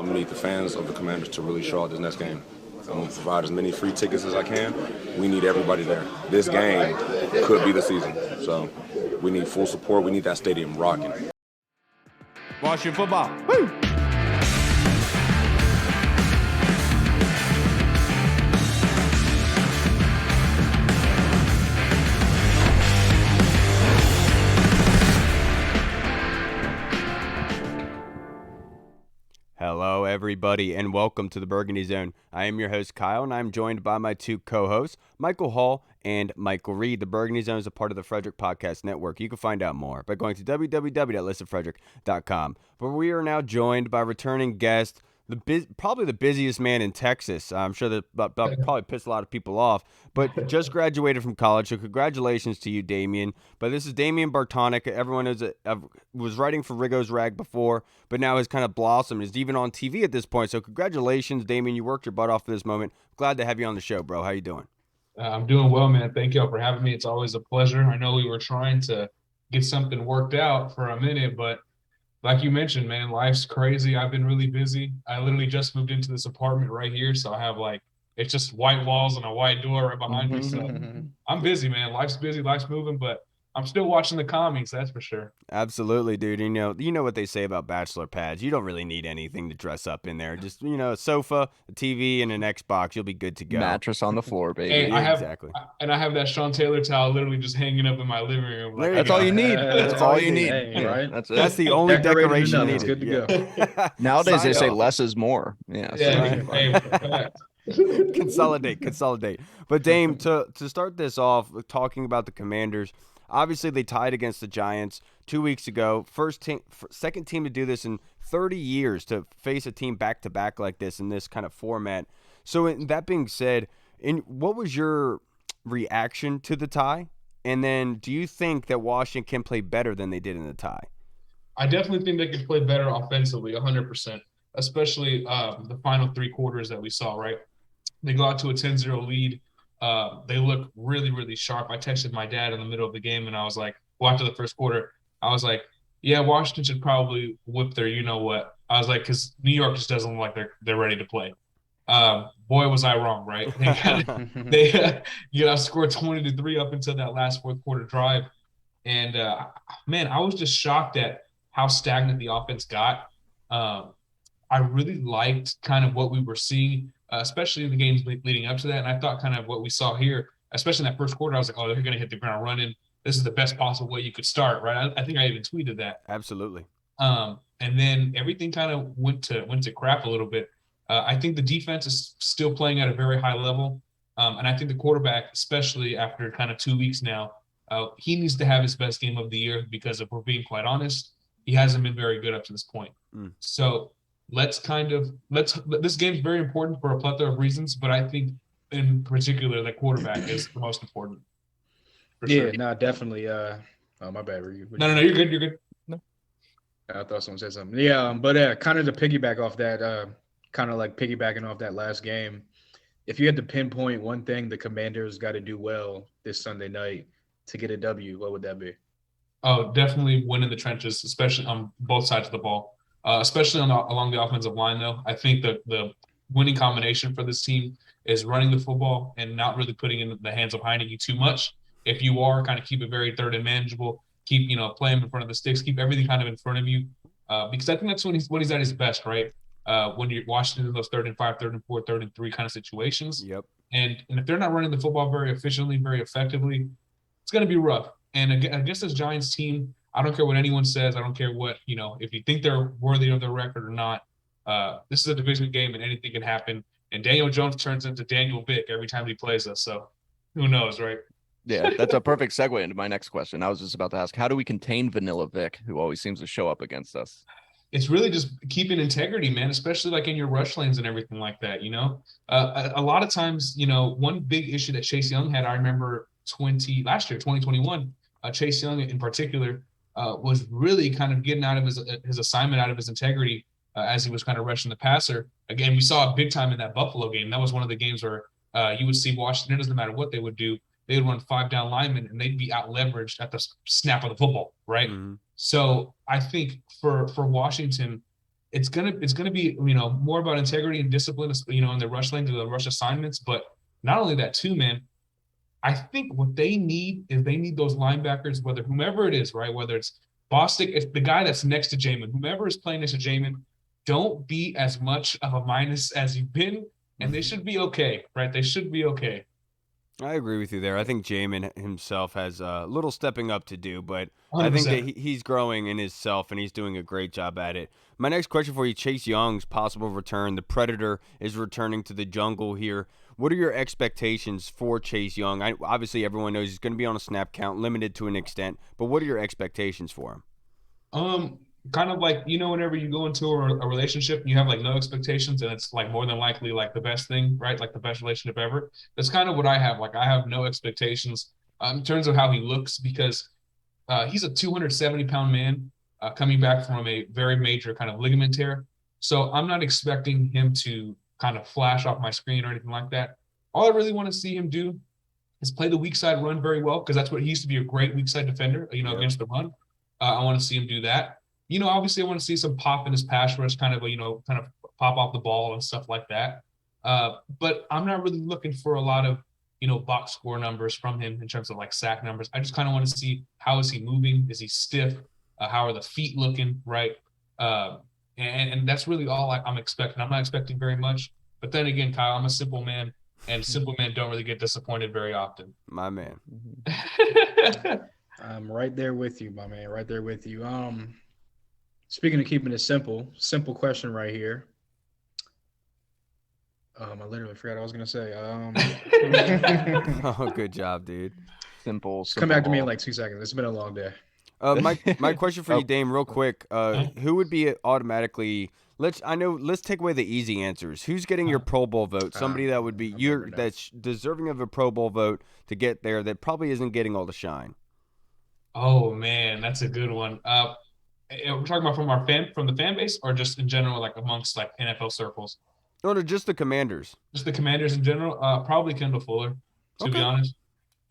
I'm going to need the fans of the Commanders to really show out this next game. I'm going to provide as many free tickets as I can. We need everybody there. This game could be the season. So we need full support. We need that stadium rocking. Washington football. Woo! Hello, everybody, and welcome to the Burgundy Zone. I am your host, Kyle, and I'm joined by my two co-hosts, Michael Hall and Michael Reed. The Burgundy Zone is a part of the Frederick Podcast Network. You can find out more by going to www.listenfrederick.com. But we are now joined by returning guest, probably the busiest man in Texas. I'm sure that probably pissed a lot of people off, but just graduated from college, so congratulations to you, Damien. But this is Damien Bartonek. Everyone was writing for Rigo's Rag before, but now has kind of blossomed. Is even on TV at this point, so congratulations, Damien. You worked your butt off for this moment. Glad to have you on the show, bro. How you doing? I'm doing well, man. Thank y'all for having me. It's always a pleasure. I know we were trying to get something worked out for a minute, but like you mentioned, man, life's crazy. I've been really busy. I literally just moved into this apartment right here. So I have it's just white walls and a white door right behind me. So I'm busy, man. Life's busy, life's moving, but I'm still watching the comics, that's for sure. Absolutely, dude. You know what they say about bachelor pads. You don't really need anything to dress up in there. Just, a sofa, a TV, and an Xbox. You'll be good to go. Mattress on the floor, baby. Hey, I have that Sean Taylor towel literally just hanging up in my living room. That's all you need. That's all you need. Hey, right? That's the only decoration needed. It's good to go. Nowadays, they say less is more. Yeah. Consolidate. But Dame, to start this off, talking about the Commanders, obviously they tied against the Giants 2 weeks ago. Second team to do this in 30 years, to face a team back to back like this in this kind of format. So that being said, what was your reaction to the tie? And then do you think that Washington can play better than they did in the tie? I definitely think they could play better offensively, 100%, especially the final three quarters that we saw, right? They go out to a 10-0 lead. They look really, really sharp. I texted my dad in the middle of the game, and I was like, after the first quarter, I was like, yeah, Washington should probably whip their you-know-what. I was like, because New York just doesn't look like they're ready to play. Boy, was I wrong, right? They scored 20-3 up until that last fourth quarter drive. And, man, I was just shocked at how stagnant the offense got. I really liked kind of what we were seeing, especially in the games leading up to that. And I thought kind of what we saw here, especially in that first quarter, I was like, oh, they're going to hit the ground running. This is the best possible way you could start, right? I think I even tweeted that. Absolutely. And then everything kind of went to crap a little bit. I think the defense is still playing at a very high level. And I think the quarterback, especially after kind of 2 weeks now, he needs to have his best game of the year, because if we're being quite honest, he hasn't been very good up to this point. So this game's very important for a plethora of reasons, but I think in particular that quarterback is the most important. Sure. No, definitely. Oh, my bad. No, you're good. You're good. No, I thought someone said something. Yeah, but kind of to piggyback off that, kind of like piggybacking off that last game, if you had to pinpoint one thing the Commanders got to do well this Sunday night to get a W, what would that be? Oh, definitely win in the trenches, especially on both sides of the ball, especially along the offensive line, though. I think that the winning combination for this team is running the football and not really putting it in the hands of Heineke too much. If you are, kind of keep it very third and manageable, keep, play him in front of the sticks, keep everything kind of in front of you, because I think that's when he's at his best, right? When you're Washington in those 3rd and 5, 3rd and 4, 3rd and 3 kind of situations. Yep. And if they're not running the football very efficiently, very effectively, it's going to be rough. And against this Giants team, I don't care what anyone says. I don't care what, if you think they're worthy of their record or not. This is a division game and anything can happen. And Daniel Jones turns into Daniel Vick every time he plays us. So who knows, right? Yeah, that's a perfect segue into my next question. I was just about to ask, how do we contain Vanilla Vick, who always seems to show up against us? It's really just keeping integrity, man, especially like in your rush lanes and everything like that, A lot of times, one big issue that Chase Young had, I remember last year, 2021, Chase Young in particular was really kind of getting out of his assignment, out of his integrity as he was kind of rushing the passer. Again, we saw it big time in that Buffalo game. That was one of the games where you would see Washington, it doesn't matter what they would do, they would run 5 down linemen and they'd be out leveraged at the snap of the football, right? Mm-hmm. So I think for Washington, it's gonna be more about integrity and discipline, in the rush lane to the rush assignments. But not only that too, man. I think what they need is they need those linebackers, whether whomever it is, right? Whether it's Bostic, if the guy that's next to Jamin, whomever is playing next to Jamin, don't be as much of a minus as you've been, and they should be okay, right? They should be okay. I agree with you there. I think Jamin himself has a little stepping up to do, but I 100%. think that he's growing in himself, and he's doing a great job at it. My next question for you, Chase Young's possible return. The Predator is returning to the jungle here. What are your expectations for Chase Young? Obviously, everyone knows he's going to be on a snap count, limited to an extent, but what are your expectations for him? Kind of like, whenever you go into a relationship and you have like no expectations and it's like more than likely like the best thing, right? Like the best relationship ever. That's kind of what I have. Like I have no expectations in terms of how he looks, because he's a 270-pound man coming back from a very major kind of ligament tear. So I'm not expecting him to kind of flash off my screen or anything like that. All I really want to see him do is play the weak side run very well, because that's what he used to be, a great weak side defender, against the run. I want to see him do that. Obviously I want to see some pop in his pass rush, kind of pop off the ball and stuff like that. But I'm not really looking for a lot of, box score numbers from him in terms of like sack numbers. I just kind of want to see, how is he moving? Is he stiff? How are the feet looking? Right. And that's really all I'm expecting. I'm not expecting very much. But then again, Kyle, I'm a simple man, and simple men don't really get disappointed very often. My man. I'm right there with you, my man. Right there with you. Speaking of keeping it simple question right here. I literally forgot what I was gonna say. Oh, good job, dude. Simple. Come back to me in like 2 seconds. It's been a long day. My question for you, Dame, real quick. Who would be automatically? Let's take away the easy answers. Who's getting your Pro Bowl vote? Somebody that would be that's deserving of a Pro Bowl vote to get there, that probably isn't getting all the shine. Oh man, that's a good one. We're talking about from the fan base, or just in general, like amongst like NFL circles? No, just the Commanders. Just the Commanders in general. Probably Kendall Fuller, to be honest.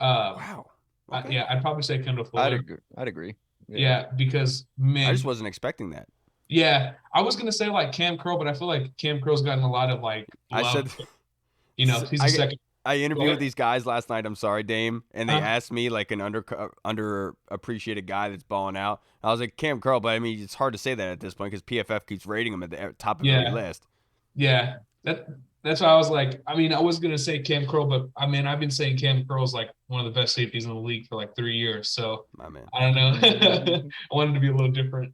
Wow. Okay. Yeah, I'd probably say Kendall Fuller. I'd agree. Yeah, because man, I just wasn't expecting that. Yeah, I was gonna say like Cam Curl, but I feel like Cam Curl's gotten a lot of like love. I said, he's a second. I interviewed with these guys last night. I'm sorry, Dame, and they asked me like an underappreciated guy that's balling out. I was like Cam Curl, but I mean it's hard to say that at this point because PFF keeps rating him at the top of every list. Yeah, that's why I was like. I mean, I was gonna say Cam Curl, but I mean I've been saying Cam Curl's like one of the best safeties in the league for like 3 years. So my man, I don't know. I wanted to be a little different.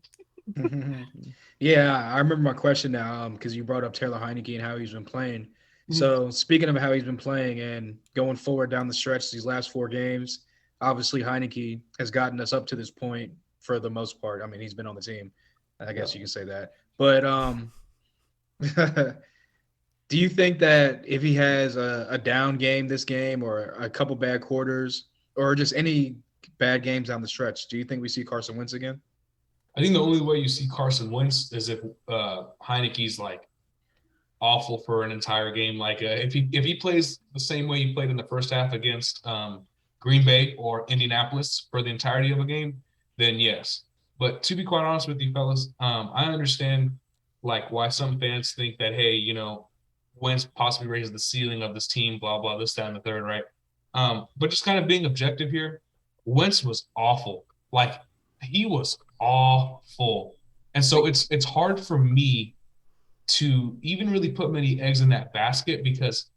Yeah, I remember my question now because you brought up Taylor Heineke and how he's been playing. So speaking of how he's been playing and going forward down the stretch, these last 4 games, obviously Heineke has gotten us up to this point for the most part. I mean, he's been on the team. I guess you can say that. But do you think that if he has a down game this game or a couple bad quarters or just any bad games down the stretch, do you think we see Carson Wentz again? I think the only way you see Carson Wentz is if Heineke's like awful for an entire game. Like if he plays the same way he played in the first half against Green Bay or Indianapolis for the entirety of a game, then yes. But to be quite honest with you fellas, I understand like why some fans think that, hey, Wentz possibly raises the ceiling of this team, blah, blah, this, that, and the third, right? But just kind of being objective here, Wentz was awful. Like he was awful. And so it's hard for me to even really put many eggs in that basket because,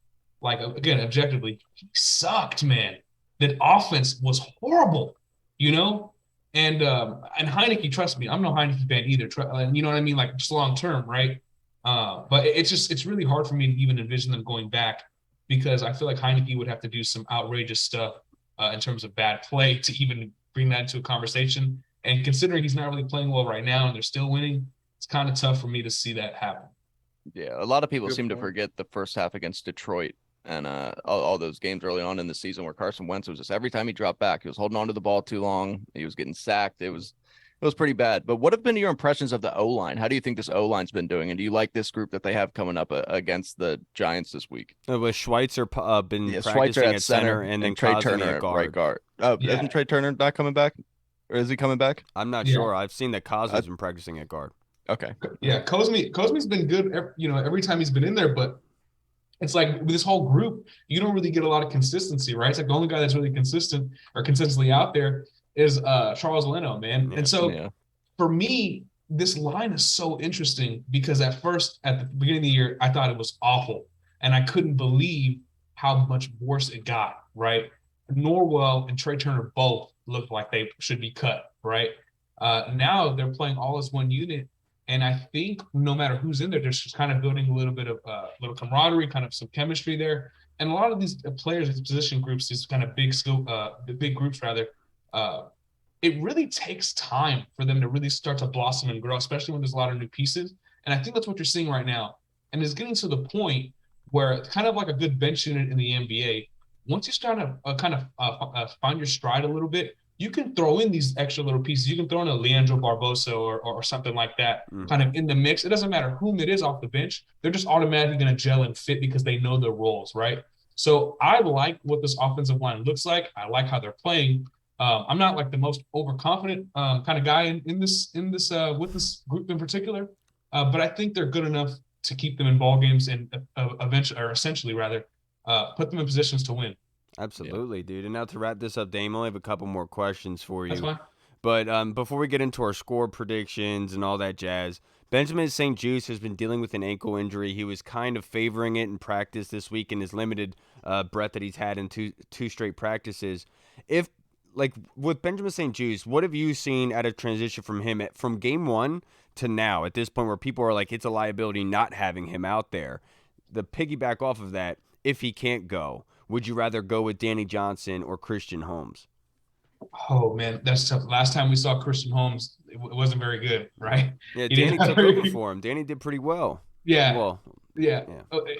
like, again, objectively, he sucked, man. That offense was horrible, And Heineke, trust me, I'm no Heineke fan either. You know what I mean? Like, just long term, right? But it's really hard for me to even envision them going back because I feel like Heineke would have to do some outrageous stuff in terms of bad play to even bring that into a conversation. And considering he's not really playing well right now and they're still winning, it's kind of tough for me to see that happen. Yeah, a lot of people seem to forget the first half against Detroit and all those games early on in the season where Carson Wentz was just every time he dropped back, he was holding on to the ball too long. He was getting sacked. It was pretty bad. But what have been your impressions of the O-line? How do you think this O-line's been doing? And do you like this group that they have coming up against the Giants this week? With Schweitzer been practicing at center and then Trey Cosme Turner at guard. right guard. Oh, Yeah. Isn't Trey Turner not coming back? Or is he coming back? I'm not sure. I've seen that Cosme's been practicing at guard. Okay. Yeah, Cosme's been good, every time he's been in there, but it's like with this whole group, you don't really get a lot of consistency, right? It's like the only guy that's really consistent or consistently out there is Charles Leno, man. Yeah. And so Yeah. for me, this line is so interesting because at the beginning of the year, I thought it was awful. And I couldn't believe how much worse it got, right? Norwell and Trey Turner both looked like they should be cut, right? Now they're playing all as one unit. And I think no matter who's in there, they're just kind of building a little bit of little camaraderie, kind of some chemistry there. And a lot of these players, these position groups, these kind of big groups rather, it really takes time for them to really start to blossom and grow, especially when there's a lot of new pieces. And I think that's what you're seeing right now. And it's getting to the point where it's kind of like a good bench unit in the NBA. Once you start to find your stride a little bit, you can throw in these extra little pieces. You can throw in a Leandro Barbosa or something like that kind of in the mix. It doesn't matter whom it is off the bench. They're just automatically going to gel and fit because they know their roles, right? So I like what this offensive line looks like. I like how they're playing. I'm not like the most overconfident kind of guy in this with this group in particular, but I think they're good enough to keep them in ball games and essentially put them in positions to win. Absolutely, dude. And now to wrap this up, Dame, I only have a couple more questions for you. That's fine. But before we get into our score predictions and all that jazz, Benjamin St-Juste has been dealing with an ankle injury. He was kind of favoring it in practice this week in his limited breath that he's had in two straight practices. With Benjamin St-Juste, what have you seen at a transition from him from game one to now at this point where people are like, it's a liability not having him out there? The piggyback off of that, if he can't go, would you rather go with Danny Johnson or Christian Holmes? Oh, man, that's tough. Last time we saw Christian Holmes, it wasn't very good, right? Yeah, Danny took over for him. Danny did pretty well. Yeah. Yeah.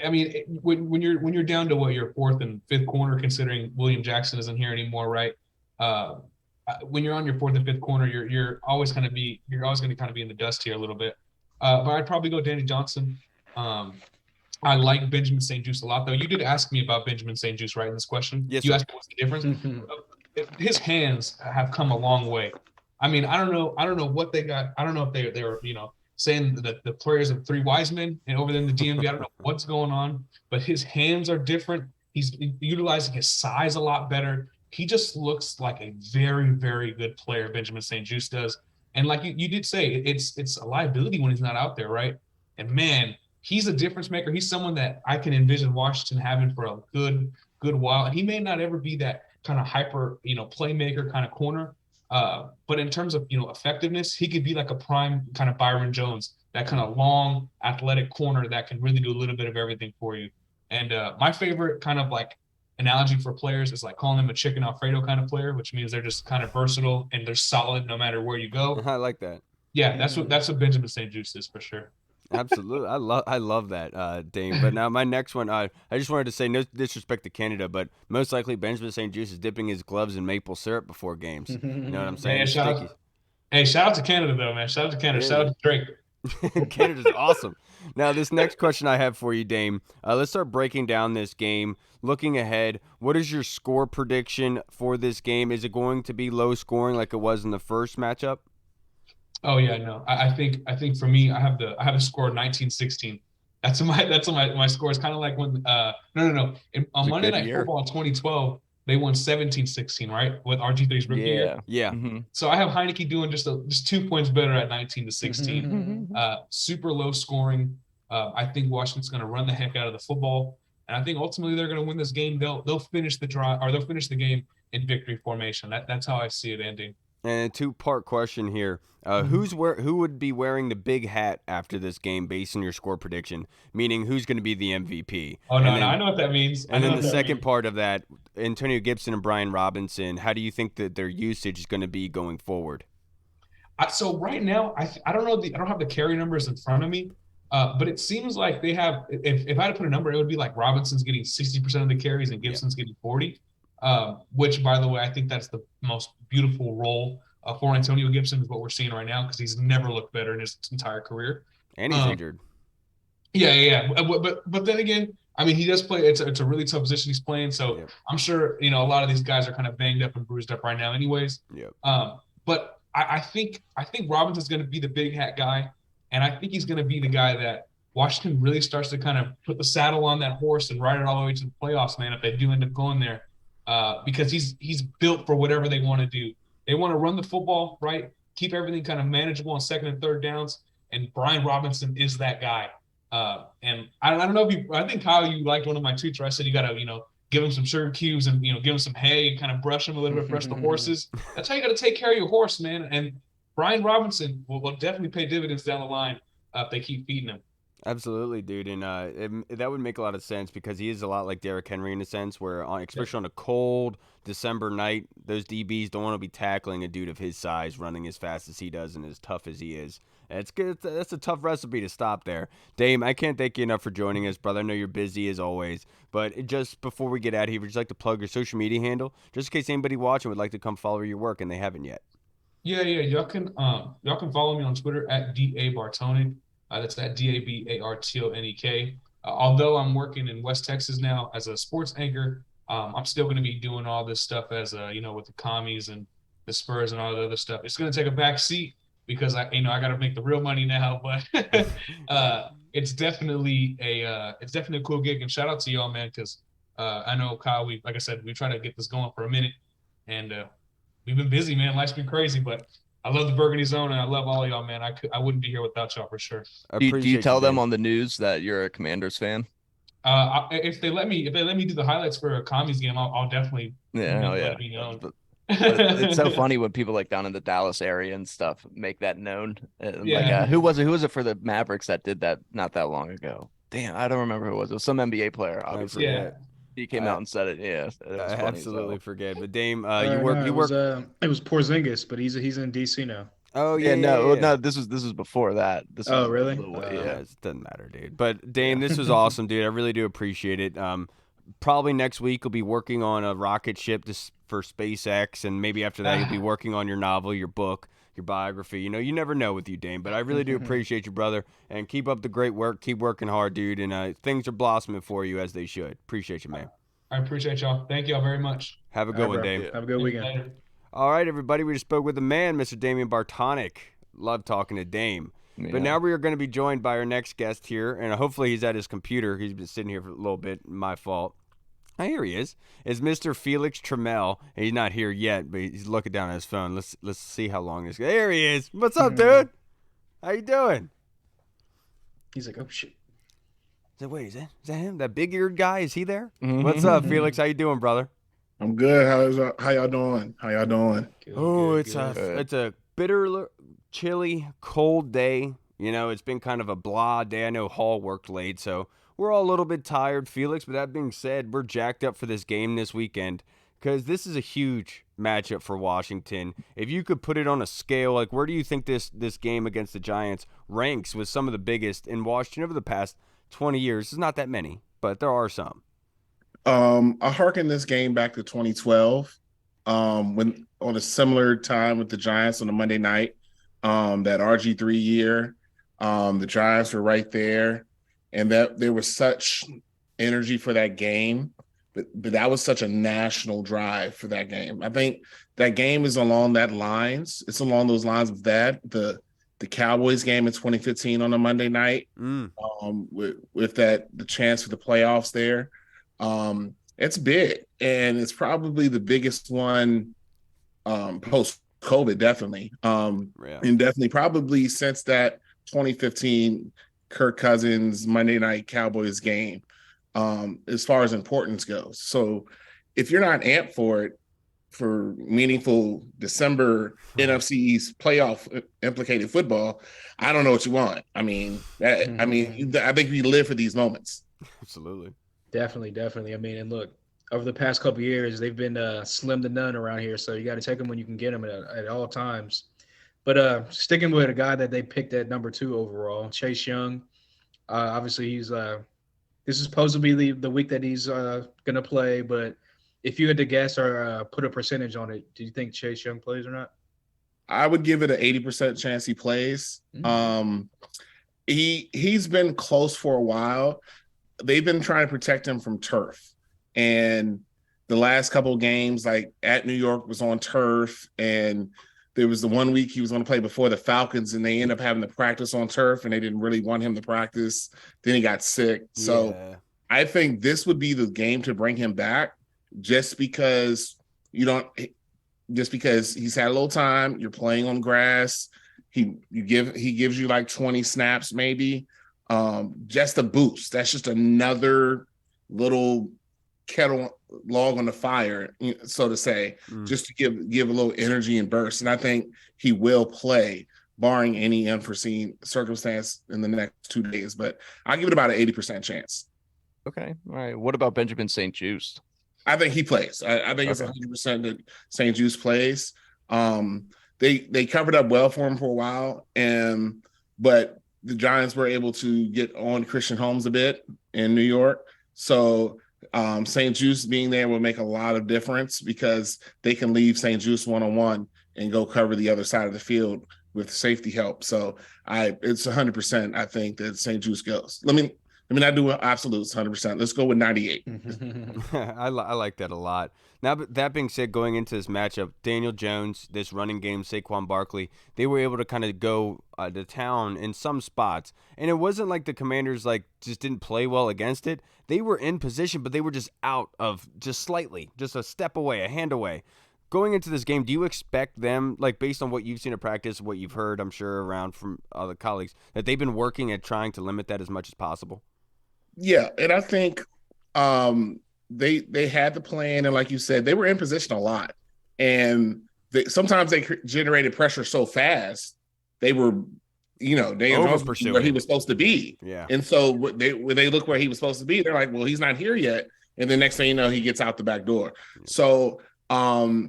I mean, when you're down to your fourth and fifth corner, considering William Jackson isn't here anymore, right? When you're on your fourth and fifth corner, you're always going to be in the dust here a little bit. But I'd probably go Danny Johnson. I like Benjamin St-Juste a lot, though. You did ask me about Benjamin St-Juste, right, in this question? Yes, you sir. asked me what's the difference. His hands have come a long way. I mean, I don't know what they got. I don't know if they were saying that the players of three wise men and over there in the DMV. I don't know what's going on, but his hands are different. He's utilizing his size a lot better. He just looks like a very, very good player, Benjamin St-Juste does. And like you did say, it's a liability when he's not out there, right? And man, he's a difference maker. He's someone that I can envision Washington having for a good while. And he may not ever be that kind of hyper, playmaker kind of corner. But in terms of, effectiveness, he could be like a prime kind of Byron Jones, that kind of long athletic corner that can really do a little bit of everything for you. And my favorite kind of like analogy for players is like calling them a chicken Alfredo kind of player, which means they're just kind of versatile and they're solid no matter where you go. I like that. Yeah, that's what Benjamin St-Juste is for sure. Absolutely. I love that, Dame. But now my next one, I just wanted to say no disrespect to Canada, but most likely Benjamin St-Juste is dipping his gloves in maple syrup before games. You know what I'm saying? Shout out to Canada, though, man. Shout out to Canada. Yeah. Shout out to Drake. Canada's awesome. Now, this next question I have for you, Dame, let's start breaking down this game. Looking ahead, what is your score prediction for this game? Is it going to be low scoring like it was in the first matchup? Oh yeah, no. I think for me, I have a score of 19-16. That's my score. It's kind of like when no. On Monday Night Football in 2012, they won 17-16, right? With RG3's rookie year. Yeah. Mm-hmm. So I have Heineke doing just 2 points better at 19-16. Super low scoring. I think Washington's going to run the heck out of the football, and I think ultimately they're going to win this game. They'll finish the drive, or they'll finish the game in victory formation. That's how I see it ending. And a two-part question here. Who would be wearing the big hat after this game based on your score prediction? Meaning, who's going to be the MVP? Oh, no, I know what that means. And then the second part of that, Antonio Gibson and Brian Robinson, how do you think that their usage is going to be going forward? So right now, I don't know. I don't have the carry numbers in front of me, but it seems like they have, if I had to put a number, it would be like Robinson's getting 60% of the carries and Gibson's getting 40%. Which, by the way, I think that's the most beautiful role for Antonio Gibson is what we're seeing right now because he's never looked better in his entire career. And he's injured. Yeah. But then again, I mean, he does play. It's a really tough position he's playing. So I'm sure a lot of these guys are kind of banged up and bruised up right now, anyways. Yep. But I think Robinson's going to be the big hat guy. And I think he's going to be the guy that Washington really starts to kind of put the saddle on that horse and ride it all the way to the playoffs, man, if they do end up going there. Because he's built for whatever they want to do. They want to run the football, right? Keep everything kind of manageable on second and third downs. And Brian Robinson is that guy. And I don't know if I think Kyle, you liked one of my tweets where I said you got to, give him some sugar cubes and, give him some hay and kind of brush him a little bit, brush the horses. That's how you got to take care of your horse, man. And Brian Robinson will definitely pay dividends down the line if they keep feeding him. Absolutely, dude, and that would make a lot of sense because he is a lot like Derrick Henry in a sense, where especially on a cold December night, those DBs don't want to be tackling a dude of his size, running as fast as he does and as tough as he is. And it's good. That's a tough recipe to stop there. Dame, I can't thank you enough for joining us, brother. I know you're busy as always, but just before we get out of here, would you like to plug your social media handle, just in case anybody watching would like to come follow your work and they haven't yet? Yeah. Y'all can follow me on Twitter at DA Bartonek. That's at DABARTONEK. Although I'm working in West Texas now as a sports anchor, I'm still going to be doing all this stuff as with the commies and the Spurs and all the other stuff. It's going to take a back seat because I got to make the real money now. But it's definitely a cool gig. And shout out to y'all, man, because I know Kyle. Like I said, we try to get this going for a minute, and we've been busy, man. Life's been crazy, but I love the Burgundy Zone, and I love all of y'all, man. I wouldn't be here without y'all for sure. Do you tell them on the news that you're a Commanders fan? If they let me do the highlights for a commies game, I'll definitely let it be known. But it's so funny when people like down in the Dallas area and stuff make that known. Yeah. Like who was it for the Mavericks that did that not that long ago? Damn, I don't remember who it was. It was some NBA player, obviously. Yeah. He came out and said it. Yeah, it was I funny, absolutely forget. But Dame, It was Porzingis, but he's in DC now. Oh yeah, no. This was before that. Really? Yeah, it doesn't matter, dude. But Dame, this was awesome, dude. I really do appreciate it. Probably next week we'll be working on a rocket ship for SpaceX, and maybe after that you'll be working on your novel, your book, your biography. You never know with you, Dame. But I really do appreciate you, brother, and keep up the great work. Keep working hard, dude, and things are blossoming for you as they should. Appreciate you, man. I appreciate y'all. Thank y'all very much. Have a good one, Dame. Have a good weekend. Later. All right, everybody. We just spoke with the man, Mr. Damien Bartonek. Love talking to Dame. Yeah. But now we are going to be joined by our next guest here, and hopefully he's at his computer. He's been sitting here for a little bit. My fault. Oh, here he is. It's Mr. Felix Trammell. He's not here yet, but he's looking down at his phone. Let's see how long this. There he is. What's up, dude? How you doing? He's like, oh shit. Wait, is that him? That big-eared guy? Is he there? Mhm. What's up, Felix? How you doing, brother? I'm good. How y'all doing? It's a bitter, chilly, cold day. It's been kind of a blah day. I know Hall worked late, so we're all a little bit tired, Felix. But that being said, we're jacked up for this game this weekend because this is a huge matchup for Washington. If you could put it on a scale, like where do you think this game against the Giants ranks with some of the biggest in Washington over the past 20 years? There's not that many, but there are some. I hearken this game back to 2012, when on a similar time with the Giants on a Monday night, that RG3 year, the Giants were right there, and that there was such energy for that game, but that was such a national drive for that game. I think that game is along that lines. It's along those lines of that. The Cowboys game in 2015 on a Monday night, with the chance for the playoffs there. It's big, and it's probably the biggest one post-COVID, definitely. And definitely probably since that 2015 Kirk Cousins Monday night Cowboys game, as far as importance goes. So if you're not amped for it, for meaningful December NFC East playoff implicated football, I don't know what you want. I think we live for these moments. Absolutely. Definitely. I mean, and look, over the past couple of years, they've been slim to none around here. So you got to take them when you can get them at all times. But sticking with a guy that they picked at number 2 overall, Chase Young. Obviously, he's this is supposed to be the week that he's going to play. But if you had to guess or put a percentage on it, do you think Chase Young plays or not? I would give it an 80% chance he plays. He's been close for a while. They've been trying to protect him from turf. And the last couple of games, like at New York, was on turf. And there was the 1 week he was going to play before the Falcons, and they ended up having to practice on turf, and they didn't really want him to practice. Then he got sick. So I think this would be the game to bring him back, just because he's had a little time. You're playing on grass. He gives you like 20 snaps maybe. Just a boost. That's just another little kettle log on the fire, so to say, just to give a little energy and burst. And I think he will play, barring any unforeseen circumstance in the next 2 days. But I give it about an 80% chance. Okay. All right. What about Benjamin St-Juste? I think he plays. I think it's 100% that St-Juste plays. They covered up well for him for a while, but the Giants were able to get on Christian Holmes a bit in New York. So St-Juste being there will make a lot of difference, because they can leave St-Juste one-on-one and go cover the other side of the field with safety help. So it's 100%. I think that St-Juste goes. Let me not do absolutes 100%. Let's go with 98. I like that a lot. Now, that being said, going into this matchup, Daniel Jones, this running game, Saquon Barkley, they were able to kind of go to town in some spots. And it wasn't like the Commanders just didn't play well against it. They were in position, but they were just out of just slightly, just a step away, a hand away. Going into this game, do you expect them, based on what you've seen at practice, what you've heard, I'm sure, around from other colleagues, that they've been working at trying to limit that as much as possible? Yeah, and I think they had the plan, and like you said, they were in position a lot, and sometimes they generated pressure so fast they were, Daniel Jones was where he was supposed to be. Yeah, and so when they look where he was supposed to be, they're like, well, he's not here yet, and the next thing you know, he gets out the back door. So I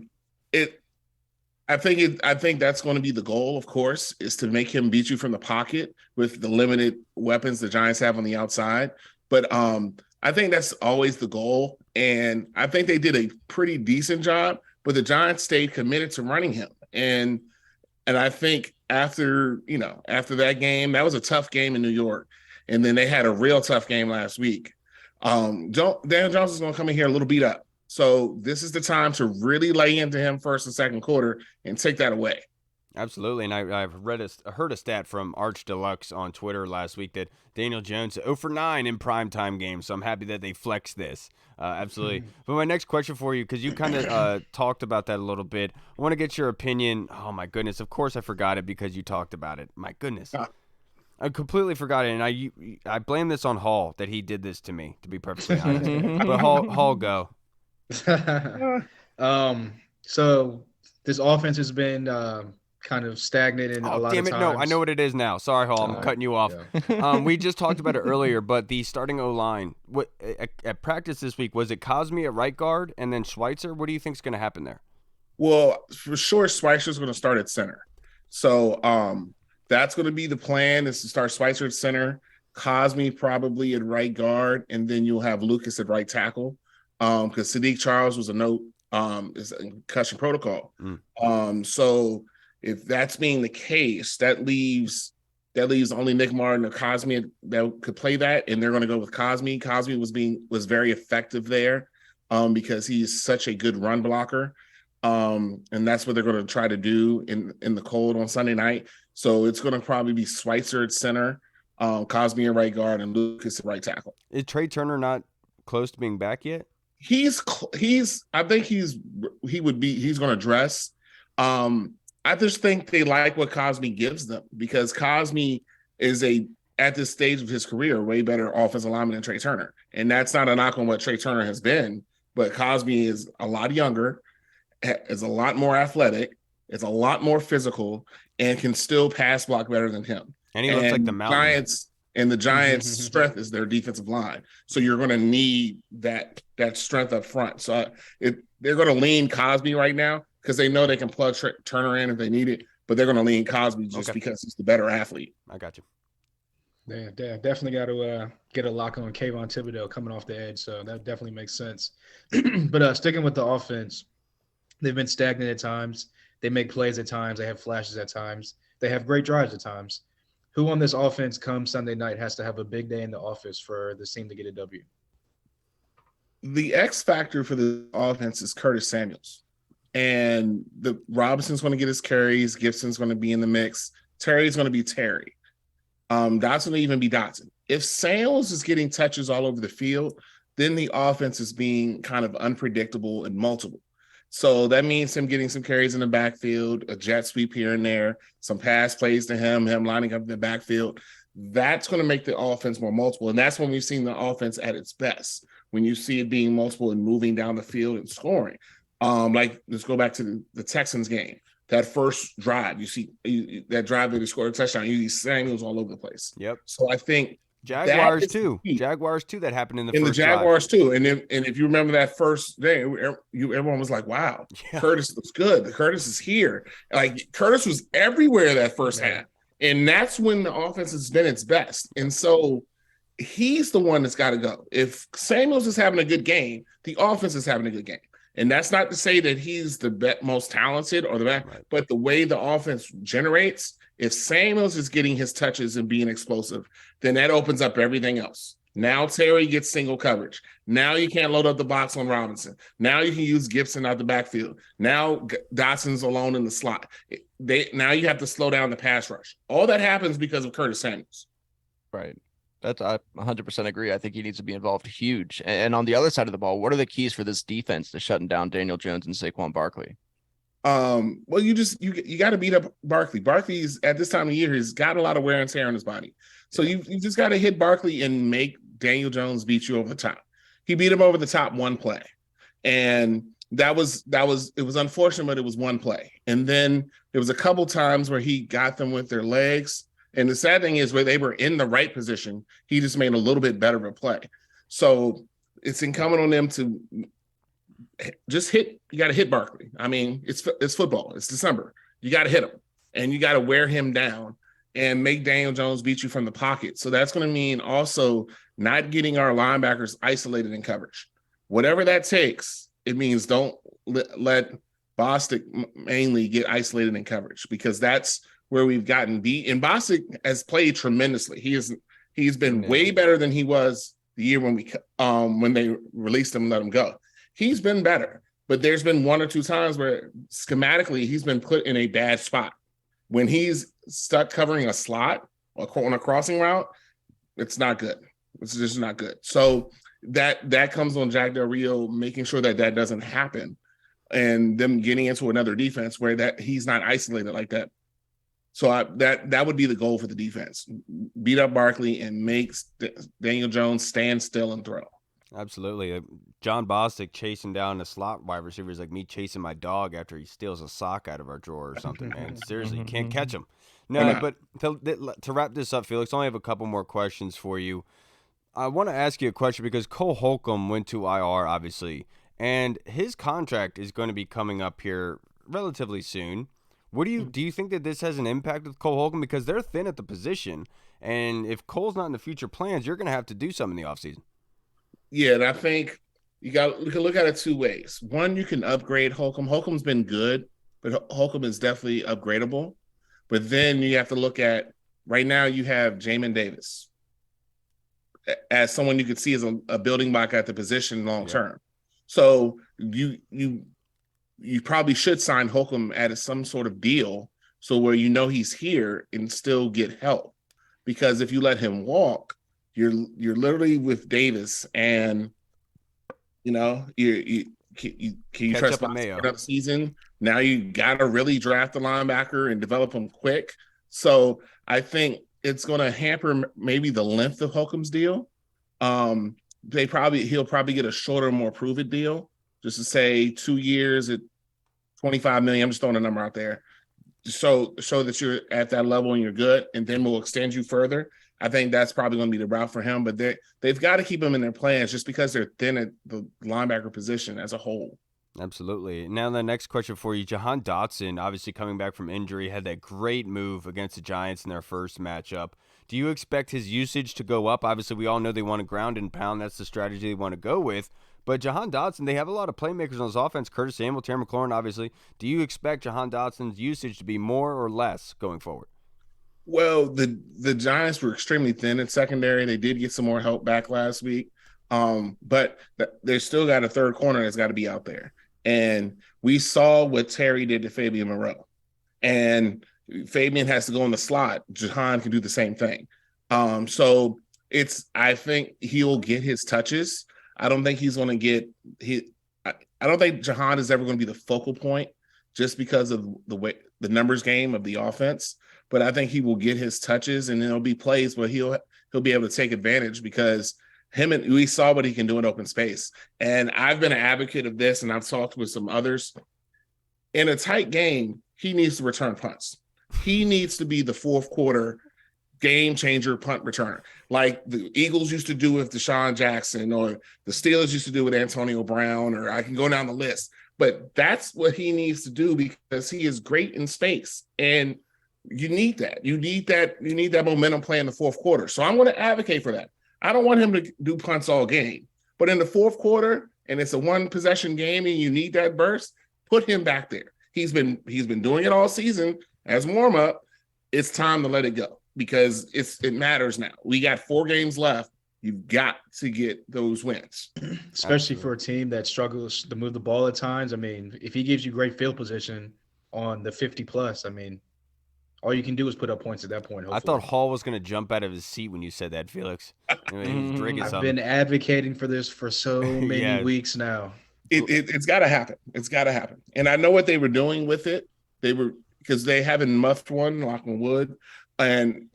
think that's going to be the goal, of course, is to make him beat you from the pocket with the limited weapons the Giants have on the outside. But I think that's always the goal. And I think they did a pretty decent job, but the Giants stayed committed to running him. And I think after that game, that was a tough game in New York. And then they had a real tough game last week. Daniel Jones is going to come in here a little beat up. So this is the time to really lay into him first and second quarter and take that away. Absolutely, and I've heard a stat from Arch Deluxe on Twitter last week that Daniel Jones 0 for 9 in primetime games, so I'm happy that they flexed this. Absolutely. But my next question for you, because you kind of talked about that a little bit, I want to get your opinion. Oh, my goodness. Of course I forgot it because you talked about it. My goodness. I completely forgot it, and I blame this on Hall that he did this to me, to be perfectly honest. But Hall, go. So this offense has been kind of stagnant in a lot of times. No, I know what it is now. Sorry, Hall, I'm cutting you off. Yeah. We just talked about it earlier, but the starting O-line, at practice this week, was it Cosmi at right guard and then Schweitzer? What do you think is going to happen there? Well, for sure, Schweitzer's going to start at center. So that's going to be the plan, is to start Schweitzer at center, Cosmi probably at right guard, and then you'll have Lucas at right tackle, because Sadiq Charles was is a concussion protocol. So if that's being the case, that leaves only Nick Martin or Cosmi that could play that, and they're going to go with Cosmi. Cosmi was very effective there because he's such a good run blocker, and that's what they're going to try to do in the cold on Sunday night. So it's going to probably be Schweitzer at center, Cosmi at right guard, and Lucas at right tackle. Is Trey Turner not close to being back yet? I think he's going to dress. I just think they like what Cosmi gives them, because Cosmi is at this stage of his career, way better offensive lineman than Trey Turner. And that's not a knock on what Trey Turner has been, but Cosmi is a lot younger, is a lot more athletic, is a lot more physical, and can still pass block better than him. And he looks like the mountain. The Giants' strength is their defensive line. So you're going to need that strength up front. So they're going to lean Cosmi right now, because they know they can plug Turner in if they need it, but they're going to lean Cosmi just because he's the better athlete. I got you. Yeah, definitely got to get a lock on Kayvon Thibodeau coming off the edge, so that definitely makes sense. But sticking with the offense, they've been stagnant at times. They make plays at times. They have flashes at times. They have great drives at times. Who on this offense come Sunday night has to have a big day in the office for this team to get a W? The X factor for the offense is Curtis Samuels. and the Robinson's going to get his carries. Gibson's going to be in the mix. Terry's going to be Terry. Dotson will even be Dotson. If Samuels is getting touches all over the field, then the offense is being kind of unpredictable and multiple. So that means him getting some carries in the backfield, a jet sweep here and there, some pass plays to him lining up in the backfield. That's going to make the offense more multiple. And that's when we've seen the offense at its best, when you see it being multiple and moving down the field and scoring. Like, let's go back to the Texans game. That first drive, you see that drive that they scored a touchdown, you see Samuels all over the place. Yep. So I think Jaguars too. Jaguars too. That happened in the first Jaguars drive. too. And if you remember that first day, everyone was like, "Wow, yeah. Curtis looks good. Curtis is here." Like, Curtis was everywhere that first half, and that's when the offense has been its best. And so he's the one that's got to go. If Samuels is having a good game, the offense is having a good game. And that's not to say that he's the most talented or the best, right, but the way the offense generates, if Samuels is getting his touches and being explosive, then that opens up everything else. Now Terry gets single coverage. Now you can't load up the box on Robinson. Now you can use Gibson out the backfield. Now Dotson's alone in the slot. Now you have to slow down the pass rush. All that happens because of Curtis Samuels. Right. I 100% agree. I think he needs to be involved huge. And on the other side of the ball, what are the keys for this defense to shutting down Daniel Jones and Saquon Barkley? Well, you got to beat up Barkley. Barkley's at this time of year, he's got a lot of wear and tear on his body. So you just got to hit Barkley and make Daniel Jones beat you over the top. He beat him over the top one play. And it was unfortunate, but it was one play. And then there was a couple times where he got them with their legs. And the sad thing is, where they were in the right position, he just made a little bit better of a play. So it's incumbent on them to just hit. You got to hit Barkley. I mean, it's football. It's December. You got to hit him, and you got to wear him down and make Daniel Jones beat you from the pocket. So that's going to mean also not getting our linebackers isolated in coverage. Whatever that takes, it means don't let Bostic mainly get isolated in coverage, because that's where we've gotten beat. And Bostic has played tremendously. He's been way better than he was the year when they released him and let him go. He's been better, but there's been one or two times where schematically he's been put in a bad spot. When he's stuck covering a slot or on a crossing route, it's not good. It's just not good. So that comes on Jack Del Rio making sure that doesn't happen, and them getting into another defense where that he's not isolated like that. So that would be the goal for the defense: beat up Barkley and make Daniel Jones stand still and throw. Absolutely. John Bostic chasing down a slot wide receiver is like me chasing my dog after he steals a sock out of our drawer or something, man. Seriously, you can't catch him. No, but to wrap this up, Felix, I only have a couple more questions for you. I want to ask you a question because Cole Holcomb went to IR, obviously, and his contract is going to be coming up here relatively soon. What do you think that this has an impact with Cole Holcomb? Because they're thin at the position, and if Cole's not in the future plans, you're going to have to do something in the offseason. Yeah, and I think we can look at it two ways. One, you can upgrade Holcomb. Holcomb's been good, but Holcomb is definitely upgradable. But then you have to look at, right now you have Jamin Davis as someone you could see as a building block at the position long term. So you probably should sign Holcomb at some sort of deal, so where he's here and still get help. Because if you let him walk, you're literally with Davis, and can you trust him another season? Now you got to really draft a linebacker and develop him quick. So I think it's going to hamper maybe the length of Holcomb's deal. He'll probably get a shorter, more prove-it deal, just to say 2 years at $25 million. I'm just throwing a number out there, so that you're at that level and you're good, and then we'll extend you further. I think that's probably going to be the route for him, but they've got to keep him in their plans just because they're thin at the linebacker position as a whole. Absolutely. Now the next question for you, Jahan Dotson, obviously coming back from injury, had that great move against the Giants in their first matchup. Do you expect his usage to go up? Obviously, we all know they want to ground and pound. That's the strategy they want to go with. But Jahan Dotson, they have a lot of playmakers on his offense. Curtis Samuel, Terry McLaurin, obviously. Do you expect Jahan Dotson's usage to be more or less going forward? Well, the Giants were extremely thin at secondary. They did get some more help back last week. But they still got a third corner that's got to be out there. And we saw what Terry did to Fabian Moreau. And Fabian has to go in the slot. Jahan can do the same thing. So I think he'll get his touches. I don't think he's going to get I don't think Jahan is ever going to be the focal point just because of the numbers game of the offense. But I think he will get his touches, and there'll be plays where he'll be able to take advantage because we saw what he can do in open space. And I've been an advocate of this, and I've talked with some others. In a tight game, he needs to return punts. He needs to be the fourth quarter game changer punt returner, like the Eagles used to do with Deshaun Jackson, or the Steelers used to do with Antonio Brown, or I can go down the list. But that's what he needs to do because he is great in space, and you need that. You need that momentum play in the fourth quarter. So I'm going to advocate for that. I don't want him to do punts all game, but in the fourth quarter, and it's a one possession game, and you need that burst, put him back there. He's been doing it all season as warm up. It's time to let it go because it matters now. We got 4 games left. You've got to get those wins, especially for a team that struggles to move the ball at times. I mean, if he gives you great field position on the 50 plus, I mean, all you can do is put up points at that point. Hopefully. I thought Hall was going to jump out of his seat when you said that, Felix. I've been advocating for this for so many weeks now. It's got to happen. It's got to happen. And I know what they were doing with it. Because they haven't muffed one, knock on wood, and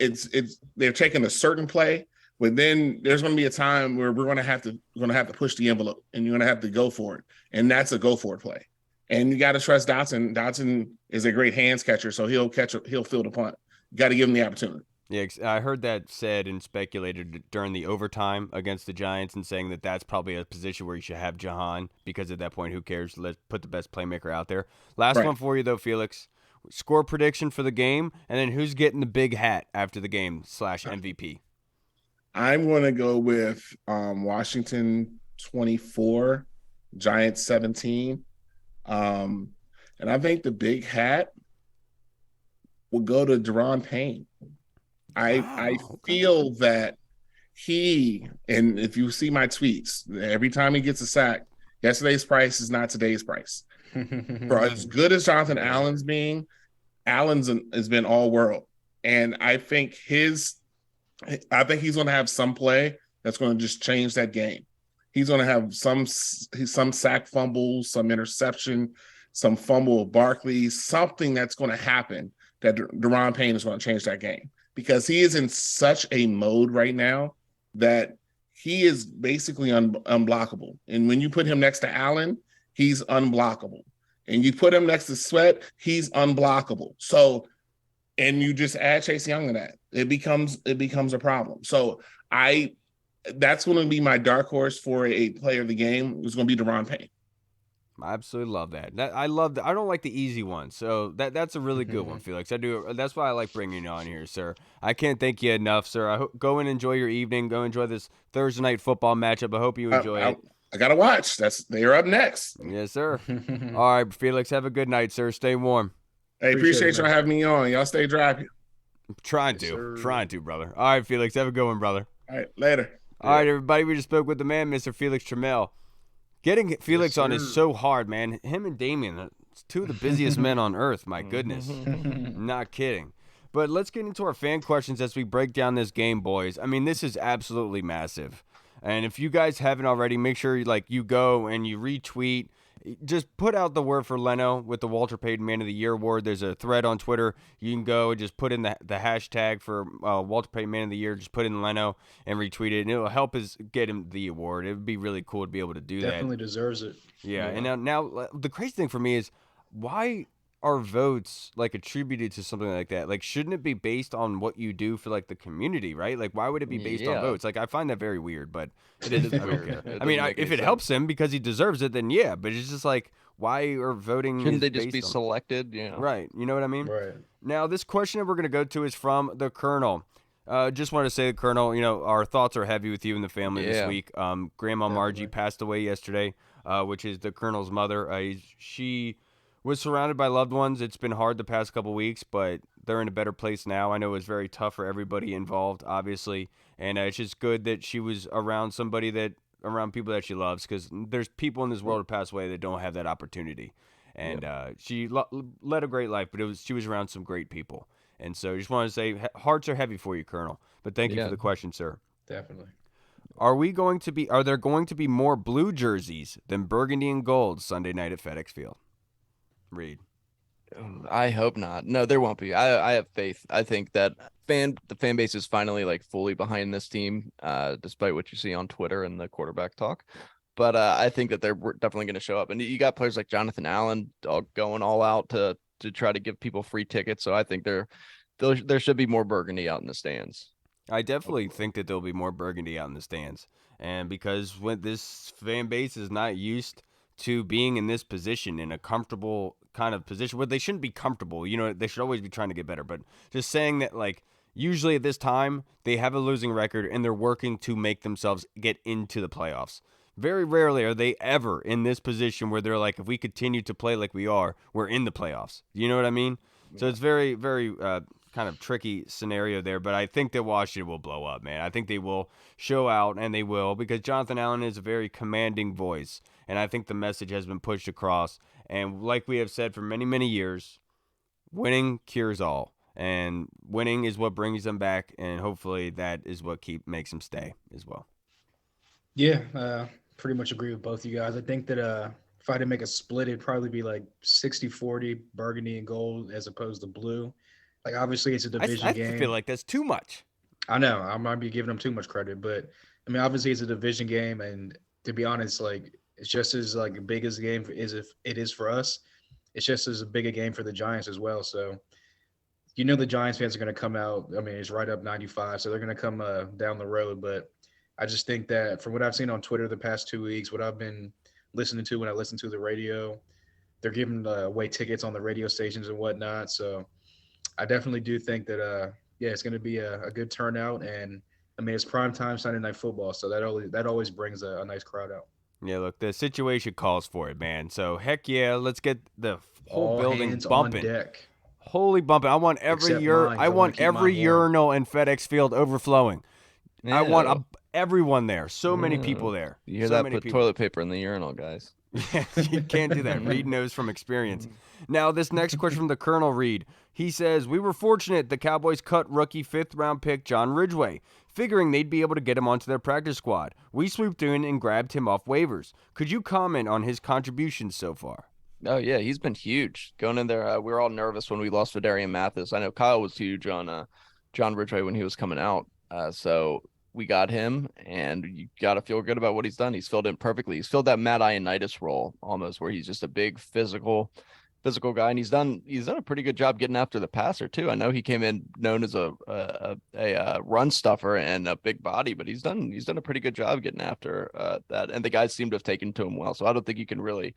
they're taking a certain play, but then there's going to be a time where we're going to have to push the envelope, and you're going to have to go for it, and that's a go for it play. And you got to trust Dotson. Dotson is a great hands catcher, so he'll field a punt. You got to give him the opportunity. Yeah, I heard that said and speculated during the overtime against the Giants, and saying that that's probably a position where you should have Jahan because at that point, who cares? Let's put the best playmaker out there. Last one for you though, Felix. Score prediction for the game, and then who's getting the big hat after the game / MVP? I'm going to go with Washington 24, Giants 17. And I think the big hat will go to Deron Payne. I feel that and if you see my tweets, every time he gets a sack, yesterday's price is not today's price. For as good as Jonathan Allen's being, Allen's has been all world. And I think he's going to have some play that's going to just change that game. He's going to have some sack fumbles, some interception, some fumble of Barkley, something that's going to happen that Deron Payne is going to change that game because he is in such a mode right now that he is basically unblockable. And when you put him next to Allen, he's unblockable. And you put him next to Sweat, he's unblockable. So, and you just add Chase Young to that, it becomes a problem. So that's going to be my dark horse for a player of the game. It's going to be Deron Payne. I absolutely love that. I love that. I don't like the easy one, so that's a really good one, Felix. I do. That's why I like bringing you on here, sir. I can't thank you enough, sir. Go and enjoy your evening. Go enjoy this Thursday night football matchup. I hope you enjoy it. I gotta watch. They're up next. Yes, sir. All right, Felix. Have a good night, sir. Stay warm. Hey, appreciate y'all having me on. Y'all stay dry. Trying to, brother. All right, Felix. Have a good one, brother. All right, later. All right, everybody. We just spoke with the man, Mr. Felix Trammell. Getting Felix on is so hard, man. Him and Damien, two of the busiest men on earth. My goodness. Not kidding. But let's get into our fan questions as we break down this game, boys. I mean, this is absolutely massive. And if you guys haven't already, make sure you go and you retweet. Just put out the word for Leno with the Walter Payton Man of the Year award. There's a thread on Twitter. You can go and just put in the hashtag for Walter Payton Man of the Year. Just put in Leno and retweet it, and it'll help us get him the award. It would be really cool to be able to do that. Definitely deserves it. Yeah, and now the crazy thing for me is why are votes attributed to something like that? Shouldn't it be based on what you do for the community, right? Why would it be based on votes? I find that very weird, but it is. I don't care. I mean, if it helps him because he deserves it, then yeah. But it's just why are voting? Shouldn't they just be selected? Yeah. Right. You know what I mean? Right. Now, this question that we're going to go to is from the Colonel. Just want to say, the Colonel, our thoughts are heavy with you and the family this week. Grandma Margie passed away yesterday, which is the Colonel's mother. She was surrounded by loved ones. It's been hard the past couple weeks, but they're in a better place now. I know it was very tough for everybody involved, obviously, and it's just good that she was around somebody that around people that she loves, because there's people in this world who pass away that don't have that opportunity. And she led a great life, but she was around some great people. And so I just want to say hearts are heavy for you, Colonel. But thank you for the question, sir. Definitely. Are there going to be more blue jerseys than burgundy and gold Sunday night at FedEx Field? Reed. I hope not. No, there won't be. I have faith. I think that the fan base is finally like fully behind this team, despite what you see on Twitter and the quarterback talk. But I think that they're definitely going to show up. And you got players like Jonathan Allen going all out to try to give people free tickets. So I think there should be more burgundy out in the stands. I definitely think that there'll be more burgundy out in the stands. And because when this fan base is not used to being in this position, in a comfortable kind of position, where they shouldn't be comfortable. You know, they should always be trying to get better. But just saying that, like, usually at this time, they have a losing record and they're working to make themselves get into the playoffs. Very rarely are they ever in this position where they're like, if we continue to play like we are, we're in the playoffs. You know what I mean? Yeah. So it's very, very kind of tricky scenario there, but I think that Washington will blow up, man. I think they will show out, and they will, because Jonathan Allen is a very commanding voice, and I think the message has been pushed across. And like we have said for many, many years, winning cures all, and winning is what brings them back, and hopefully that is what makes them stay as well. Yeah, pretty much agree with both you guys. I think that if I had to make a split, it'd probably be like 60-40 burgundy and gold as opposed to blue. Like, obviously, it's a division game. I feel like that's too much. I know. I might be giving them too much credit. But, I mean, obviously, it's a division game. And to be honest, like, it's just as, like, big as a game as if it is for us. It's just as big a game for the Giants as well. So, you know the Giants fans are going to come out. I mean, it's right up 95. So, they're going to come down the road. But I just think that from what I've seen on Twitter the past 2 weeks, what I've been listening to when I listen to the radio, they're giving away tickets on the radio stations and whatnot. So, I definitely do think that, it's going to be a good turnout. And, I mean, it's primetime Sunday Night Football, so that always brings a nice crowd out. Yeah, look, the situation calls for it, man. So, heck yeah, let's get the whole All building hands bumping. On deck. Holy bumping. I want every urinal in FedEx Field overflowing. Ew. I want everyone there. So many people there. You hear that? Put toilet paper in the urinal, guys. Yeah, you can't do that. Reed knows from experience. Now, this next question from the Colonel, Reed. He says, we were fortunate the Cowboys cut rookie 5th-round pick John Ridgway, figuring they'd be able to get him onto their practice squad. We swooped in and grabbed him off waivers. Could you comment on his contributions so far? Oh, yeah, he's been huge. Going in there, we were all nervous when we lost Fedarian Mathis. I know Kyle was huge on John Ridgway when he was coming out. So we got him, and you got to feel good about what he's done. He's filled in perfectly. He's filled that Matt Ioannidis role almost, where he's just a big physical guy, and he's done a pretty good job getting after the passer too. I know he came in known as a run stuffer and a big body, but he's done a pretty good job getting after that, and the guys seem to have taken to him well. So I don't think you can really,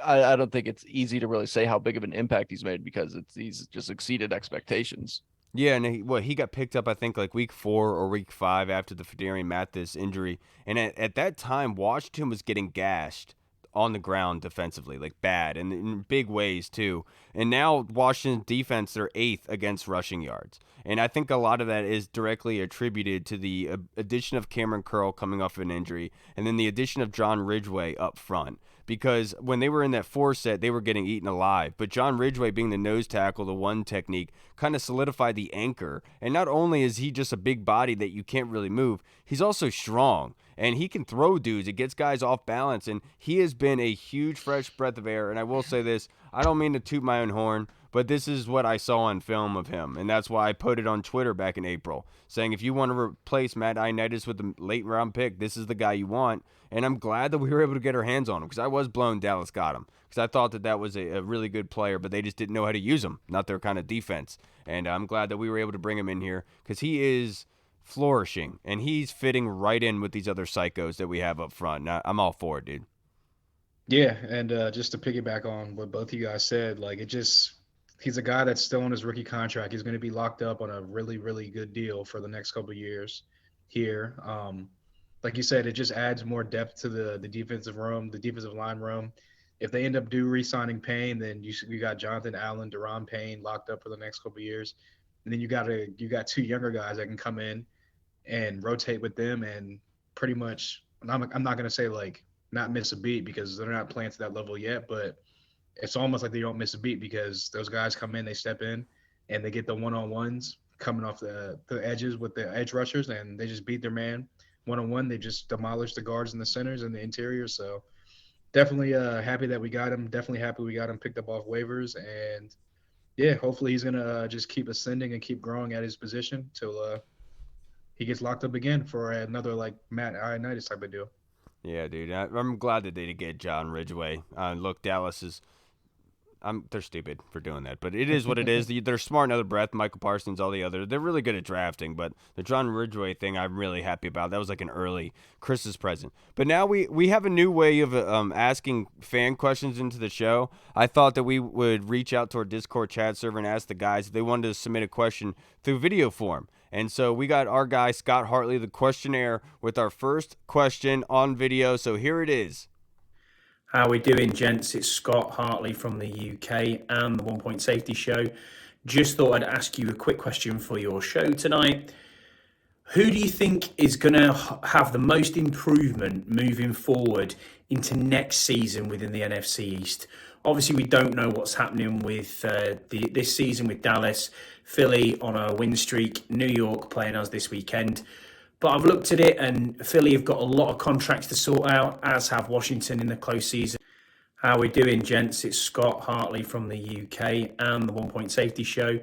I don't think it's easy to really say how big of an impact he's made, because he's just exceeded expectations. Yeah, and he got picked up, I think, like week 4 or week 5 after the Fedarian Mathis injury, and at that time, Washington was getting gashed on the ground defensively, like bad, and in big ways too. And now Washington's defense, they're 8th against rushing yards. And I think a lot of that is directly attributed to the addition of Cameron Curl coming off of an injury, and then the addition of John Ridgway up front. Because when they were in that 4 set, they were getting eaten alive. But John Ridgway, being the nose tackle, the one technique, kind of solidified the anchor. And not only is he just a big body that you can't really move, he's also strong. And he can throw dudes. It gets guys off balance. And he has been a huge fresh breath of air. And I will say this, I don't mean to toot my own horn, but this is what I saw on film of him. And that's why I put it on Twitter back in April, saying if you want to replace Matt Ioannidis with the late round pick, this is the guy you want. And I'm glad that we were able to get our hands on him, because I was blown Dallas got him, because I thought that was a really good player, but they just didn't know how to use him, not their kind of defense. And I'm glad that we were able to bring him in here, because he is flourishing, and he's fitting right in with these other psychos that we have up front. Now, I'm all for it, dude. Yeah, and just to piggyback on what both of you guys said, like, he's a guy that's still on his rookie contract. He's going to be locked up on a really, really good deal for the next couple of years here. Like you said, it just adds more depth to the defensive room, the defensive line room. If they end up re-signing Payne, then you got Jonathan Allen, Daron Payne locked up for the next couple of years. And then you got 2 younger guys that can come in and rotate with them and pretty much I'm not gonna say like not miss a beat because they're not playing to that level yet, but it's almost like they don't miss a beat because those guys come in, they step in, and they get the one-on-ones coming off the edges with the edge rushers, and they just beat their man one-on-one. They just demolish the guards in the centers and the interior. So definitely happy that we got him. Definitely happy we got him picked up off waivers, and yeah, hopefully he's gonna just keep ascending and keep growing at his position till he gets locked up again for another like Matt Ioannidis type of deal. Yeah, dude. I'm glad that they did get John Ridgeway. Look, Dallas is. They're stupid for doing that, but it is what it is. They're smart in other breath. Michael Parsons, all the other. They're really good at drafting, but the John Ridgeway thing, I'm really happy about. That was like an early Christmas present. But now we have a new way of asking fan questions into the show. I thought that we would reach out to our Discord chat server and ask the guys if they wanted to submit a question through video form. And so we got our guy Scott Hartley, the questionnaire, with our first question on video. So here it is. How we doing, gents? It's Scott Hartley from the UK and the 1 Point Safety Show. Just thought I'd ask you a quick question for your show tonight. Who do you think is going to have the most improvement moving forward into next season within the NFC East? Obviously, we don't know what's happening with this season with Dallas, Philly on a win streak, New York playing us this weekend. But I've looked at it, and Philly have got a lot of contracts to sort out, as have Washington in the close season. How we doing, gents? It's Scott Hartley from the UK and the 1 Point Safety Show.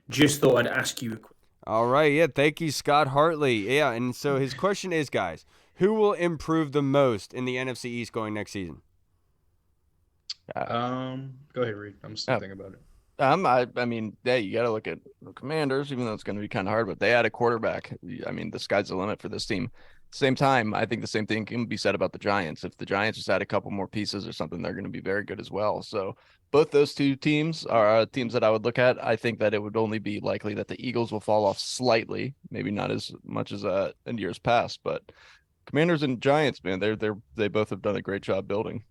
Just thought I'd ask you a quick. All right, yeah, thank you, Scott Hartley. Yeah, and so his question is, guys, who will improve the most in the NFC East going next season? Go ahead, Reed. I'm still thinking about it. I mean, yeah, you got to look at the Commanders, even though it's going to be kind of hard, but they had a quarterback. I mean, the sky's the limit for this team. Same time, I think the same thing can be said about the Giants. If the Giants just add a couple more pieces or something, they're going to be very good as well. So both those two teams are teams that I would look at. I think that it would only be likely that the Eagles will fall off slightly, maybe not as much as in years past, but Commanders and Giants, man, they both have done a great job building.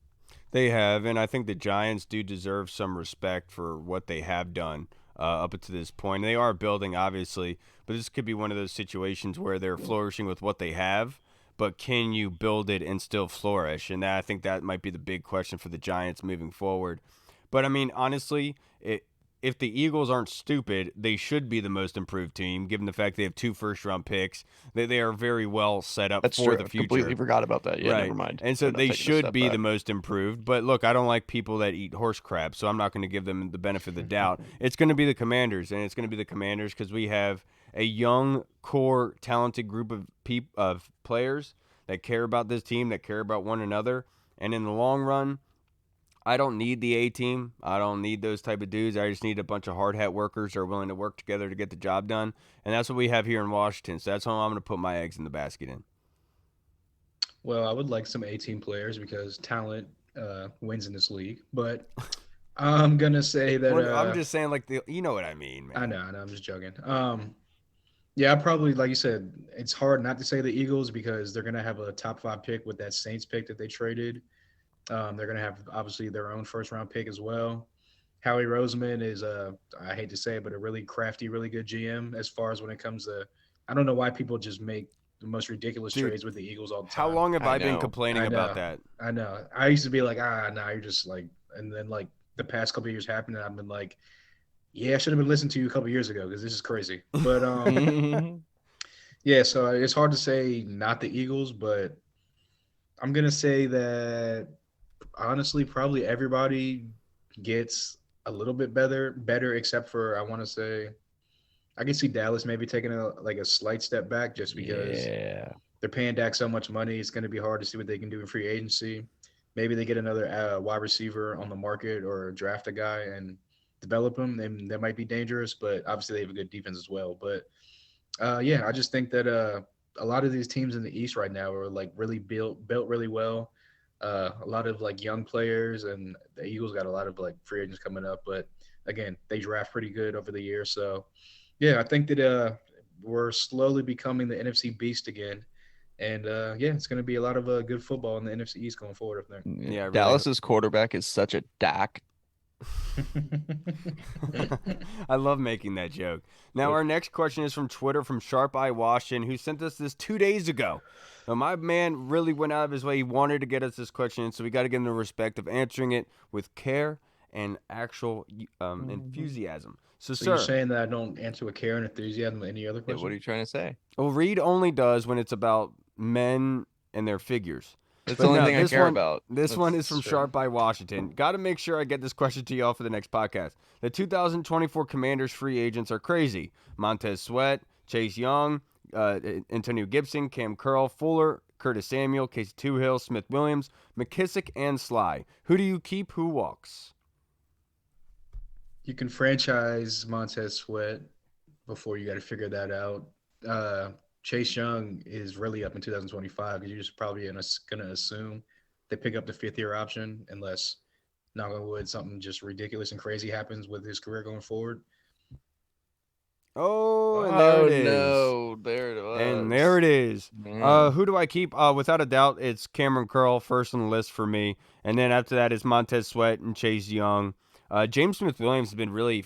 They have, and I think the Giants do deserve some respect for what they have done up to this point. They are building, obviously, but this could be one of those situations where they're flourishing with what they have, but can you build it and still flourish? And I think that might be the big question for the Giants moving forward. But, I mean, honestly, if the Eagles aren't stupid, they should be the most improved team, given the fact they have 2 first-round picks. They are very well set up for the future. Completely forgot about that. Yeah, right. Never mind. And so they should be the most improved. But, look, I don't like people that eat horse crap, so I'm not going to give them the benefit of the doubt. It's going to be the Commanders, and it's going to be the Commanders because we have a young, core, talented group of players that care about this team, that care about one another. And in the long run, I don't need the A-team. I don't need those type of dudes. I just need a bunch of hard hat workers who are willing to work together to get the job done. And that's what we have here in Washington. So that's how I'm going to put my eggs in the basket in. Well, I would like some A-team players because talent wins in this league. But I'm going to say that I'm just saying, like, you know what I mean, man. I know. I'm just joking. Yeah, I probably, like you said, it's hard not to say the Eagles because they're going to have a top 5 pick with that Saints pick that they traded. They're going to have, obviously, their own first-round pick as well. Howie Roseman is, I hate to say it, but a really crafty, really good GM as far as when it comes to – I don't know why people just make the most ridiculous trades with the Eagles all the time. How long have I been complaining about that? I know. I used to be like, you're just like – and then, like, the past couple of years happened, and I've been like, yeah, I should have been listening to you a couple of years ago because this is crazy. But, yeah, so it's hard to say not the Eagles, but I'm going to say that – honestly, probably everybody gets a little bit better, except for I want to say I can see Dallas maybe taking a slight step back just because they're paying Dak so much money. It's going to be hard to see what they can do in free agency. Maybe they get another wide receiver on the market or draft a guy and develop him, and that might be dangerous. But obviously, they have a good defense as well. But yeah, I just think that a lot of these teams in the East right now are like really built really well. A lot of like young players, and the Eagles got a lot of like free agents coming up. But again, they draft pretty good over the year. So yeah, I think that we're slowly becoming the NFC beast again. And yeah, it's going to be a lot of good football in the NFC East going forward up there. Yeah, really. Dallas's quarterback is such a Dak I love making that joke. Now, our next question is from Twitter from Sharp Eye Washington, who sent us this 2 days ago. Now, my man really went out of his way. He wanted to get us this question, so we got to give him the respect of answering it with care and actual enthusiasm. So, So sir, you're saying that I don't answer with care and enthusiasm with any other Yeah, question? what are you trying to say? well, Reed only does when it's about men and their figures. That's But the only no, thing I this care one- about. This one That's is from true. Sharp Eye Washington. Got to make sure I get this question to y'all for the next podcast. The 2024 Commanders free agents are crazy. Montez Sweat, Chase Young, Antonio Gibson, Cam Curl, Fuller, Curtis Samuel, Casey Toohill, Smith Williams, McKissick, and Sly. Who do you keep? Who walks? You can franchise Montez Sweat before you got to figure that out. Chase Young is really up in 2025 because you're just probably going to assume they pick up the fifth-year option unless, knock on wood, something just ridiculous and crazy happens with his career going forward. Oh, and there it is. No, there it was. And there it is. Man. Who do I keep? Without a doubt, it's Cameron Curl first on the list for me. And then after that is Montez Sweat and Chase Young. James Smith Williams has been really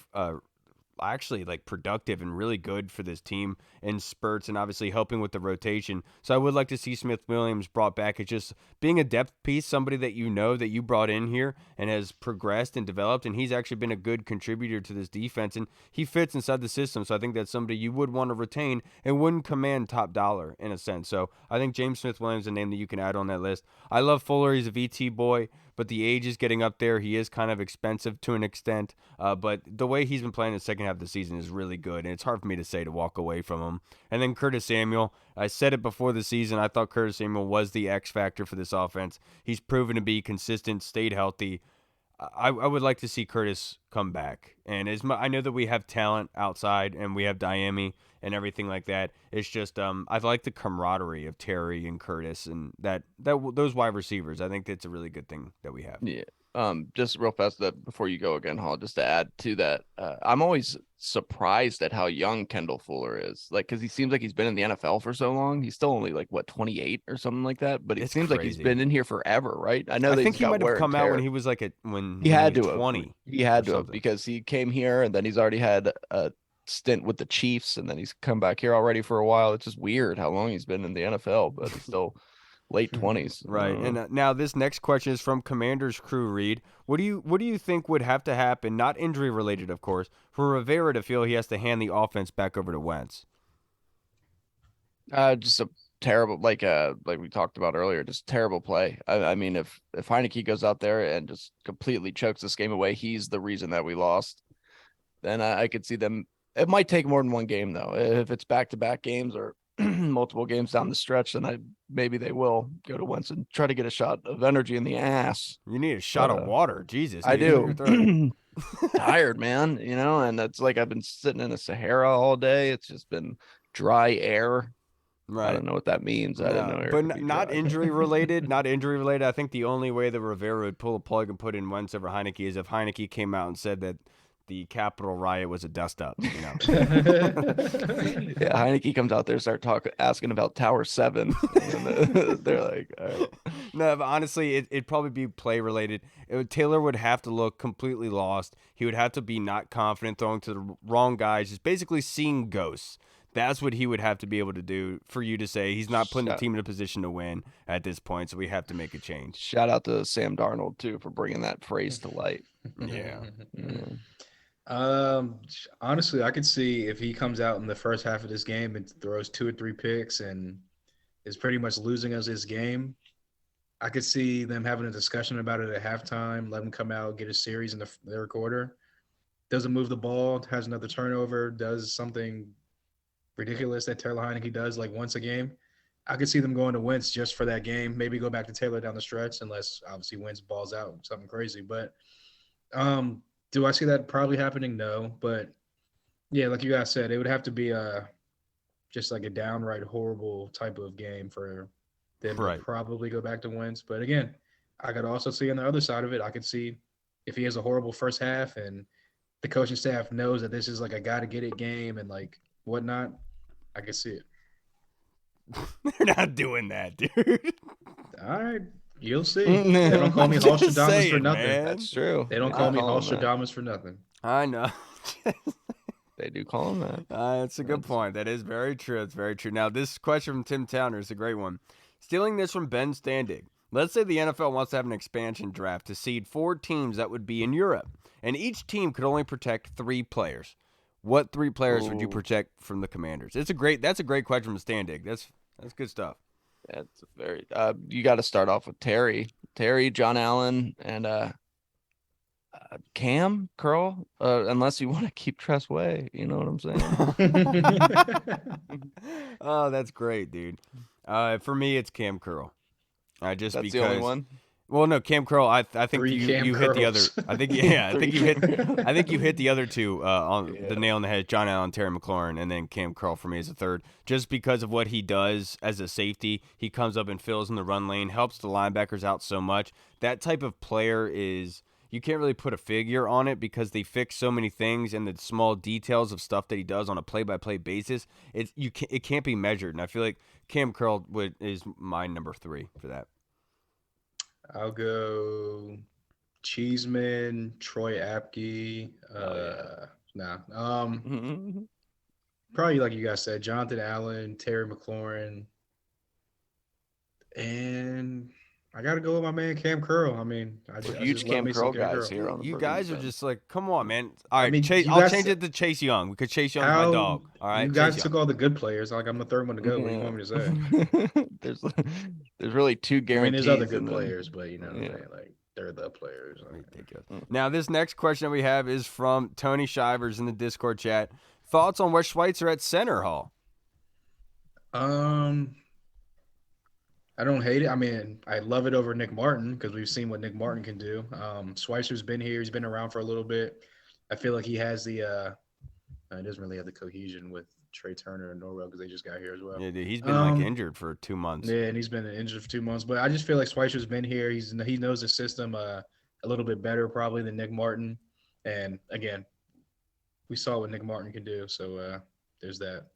actually like productive and really good for this team in spurts and obviously helping with the rotation. So I would like to see Smith Williams brought back as just being a depth piece, somebody that you know that you brought in here and has progressed and developed, and he's actually been a good contributor to this defense, and he fits inside the system. So I think that's somebody you would want to retain and wouldn't command top dollar in a sense. So I think James Smith Williams is a name that you can add on that list. I love Fuller. He's a VT boy, but the age is getting up there. He is kind of expensive to an extent, but the way he's been playing the second half of the season is really good, and it's hard for me to say to walk away from him. And then Curtis Samuel, I said it before the season, I thought Curtis Samuel was the X factor for this offense. He's proven to be consistent, stayed healthy. I would like to see Curtis come back. And I know that we have talent outside, and we have Diami and everything like that. It's just I like the camaraderie of Terry and Curtis and that those wide receivers. I think that's a really good thing that we have. Yeah. Just real fast that before you go again, Hall, just to add to that, I'm always surprised at how young Kendall Fuller is. Like, because he seems like he's been in the NFL for so long. He's still only like what 28 or something like that. But it It's seems like he's crazy. been in here forever, right? I know I that think he's he got might wear have and come out when tear. he was like when He had he was to have. 20. He had or to have something. because he came here and then he's already had a stint with the Chiefs and then he's come back here already for a while. It's just weird how long he's been in the NFL, but he's still late 20s. Right. And now this next question is from Commander's Crew Reed. What do you think would have to happen, not injury related, of course, for Rivera to feel he has to hand the offense back over to Wentz? Just a terrible, like we talked about earlier, just terrible play. I mean, if Heineke goes out there and just completely chokes this game away, he's the reason that we lost. Then I could see them. It might take more than one game though. If it's back-to-back games or multiple games down the stretch, then maybe they will go to Wentz and try to get a shot of energy in the ass. You need a shot of water. Jesus. I get it in your throat. do. Tired, man. And it's like I've been sitting in a Sahara all day. It's just been dry air. Right. I don't know what that means. I didn't know air but could be not dry. injury related. Not injury related. I think the only way that Rivera would pull a plug and put in Wentz over Heineke is if Heineke came out and said that the Capitol riot was a dust up. Yeah, Heineke comes out there, asking about Tower 7. And they're like, all right. No, but honestly, it'd probably be play related. Taylor would have to look completely lost. He would have to be not confident, throwing to the wrong guys, just basically seeing ghosts. That's what he would have to be able to do for you to say he's not putting the team in a position to win at this point, so we have to make a change. Shout out to Sam Darnold, too, for bringing that phrase to light. Yeah. Honestly, I could see if he comes out in the first half of this game and throws 2 or 3 picks and is pretty much losing us his game. I could see them having a discussion about it at halftime, let him come out, get a series in the third quarter. Doesn't move the ball, has another turnover, does something ridiculous that Taylor Heineke does like once a game. I could see them going to Wentz just for that game, maybe go back to Taylor down the stretch, unless obviously Wentz balls out something crazy. But do I see that probably happening? No. But yeah, like you guys said, it would have to be just like a downright horrible type of game for them to probably go back to Wentz. But again, I could also see on the other side of it, I could see if he has a horrible first half and the coaching staff knows that this is like a gotta get it game and like whatnot, I could see it. They're not doing that, dude. All right. You'll see. They don't call me Just Halstradamus for saying, nothing. man. That's true. They don't They call me him that. Halstradamus for nothing. I know. They do call him that. That's a good point. That is very true. It's very true. Now, this question from Tim Towner is a great one. Stealing this from Ben Standig. Let's say the NFL wants to have an expansion draft to seed 4 teams that would be in Europe, and each team could only protect 3 players. What 3 players would you protect from the Commanders? That's a great question from Standig. That's good stuff. That's very. You got to start off with Terry, John Allen, and Cam Curl. Unless you want to keep Tress Way, you know what I'm saying? Oh, that's great, dude. For me, it's Cam Curl. That's because the only one. Well, no, Cam Curl. I think 3 you Cam hit the other. Curls. I think you hit the other 2 on the nail on the head. John Allen, Terry McLaurin, and then Cam Curl for me is a third. Just because of what he does as a safety, he comes up and fills in the run lane, helps the linebackers out so much. That type of player is. You can't really put a figure on it because they fix so many things and the small details of stuff that he does on a play-by-play basis. It can't be measured, and I feel like Cam Curl is my number 3 for that. I'll go Cheeseman, Troy Apke. Probably like you guys said, Jonathan Allen, Terry McLaurin, and I got to go with my man Cam Curl. I mean, Huge Cam Curl guys here on the You Burgundy guys are side. just like, come on, man. All right, I mean, Chase, you I'll guys- change it to Chase Young because Chase Young's my dog. All right, You guys Chase took Young. all the good players. Like I'm the third one to go. What do you want me to say? There's really 2 I mean, guarantees. there's other good and then- players, but you know what I'm Yeah. saying? Like they're the players. Ridiculous. Now, this next question that we have is from Tony Shivers in the Discord chat. Thoughts on Wes Schweitzer at center, Hall? I don't hate it. I mean, I love it over Nick Martin because we've seen what Nick Martin can do. Schweitzer's been here. He's been around for a little bit. I feel like he has the he doesn't really have the cohesion with Trey Turner and Norwell because they just got here as well. Yeah, dude, he's been injured for 2 months. Yeah, and he's been injured for 2 months. But I just feel like Schweitzer's been here. He knows the system a little bit better probably than Nick Martin. And again, we saw what Nick Martin can do. So there's that.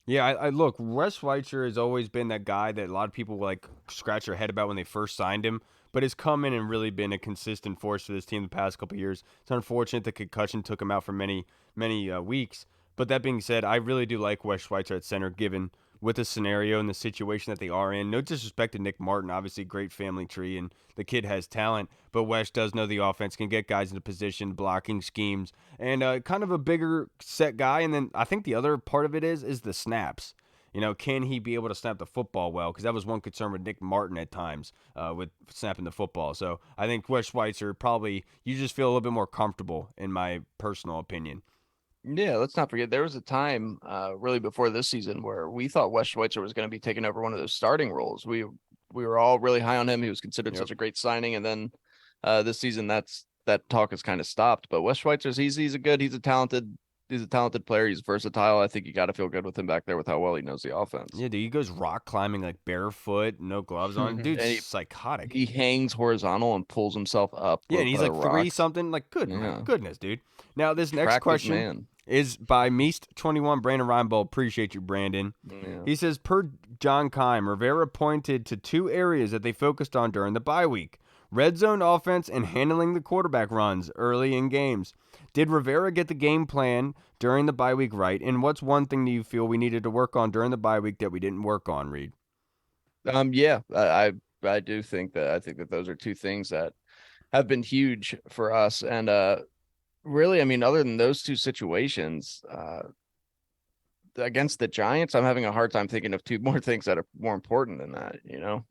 Yeah, I look, Wes Schweitzer has always been that guy that a lot of people like scratch their head about when they first signed him, but has come in and really been a consistent force for this team the past couple of years. It's unfortunate the concussion took him out for many weeks. But that being said, I really do like Wes Schweitzer at center, given with the scenario and the situation that they are in. No disrespect to Nick Martin, obviously great family tree, and the kid has talent. But Wes does know the offense, can get guys into position, blocking schemes, and kind of a bigger set guy. And then I think the other part of it is the snaps. You know, can he be able to snap the football well? Because that was one concern with Nick Martin at times with snapping the football. So I think Wes Schweitzer probably, you just feel a little bit more comfortable, in my personal opinion. Yeah, let's not forget there was a time really before this season where we thought Wes Schweitzer was going to be taking over one of those starting roles. We were all really high on him. He was considered such a great signing, and then this season that talk has kind of stopped. But Wes Schweitzer's he's a talented player. He's versatile. I think you got to feel good with him back there with how well he knows the offense. Yeah, dude, he goes rock climbing like barefoot, no gloves on. Dude's And psychotic. He hangs horizontal and pulls himself up. Yeah, and he's like rocks. 3 something. Like, goodness, dude. Now, this next Practice question man. is by Meast21, Brandon Reinbold. Appreciate you, Brandon. Yeah. He says, per John Keim, Rivera pointed to 2 areas that they focused on during the bye week: red zone offense and handling the quarterback runs early in games. Did Rivera get the game plan during the bye week right? And what's one thing that you feel we needed to work on during the bye week that we didn't work on, Reed? Yeah, I do think that. I think that those are 2 things that have been huge for us. And really, I mean, other than those 2 situations, against the Giants, I'm having a hard time thinking of 2 more things that are more important than that, you know?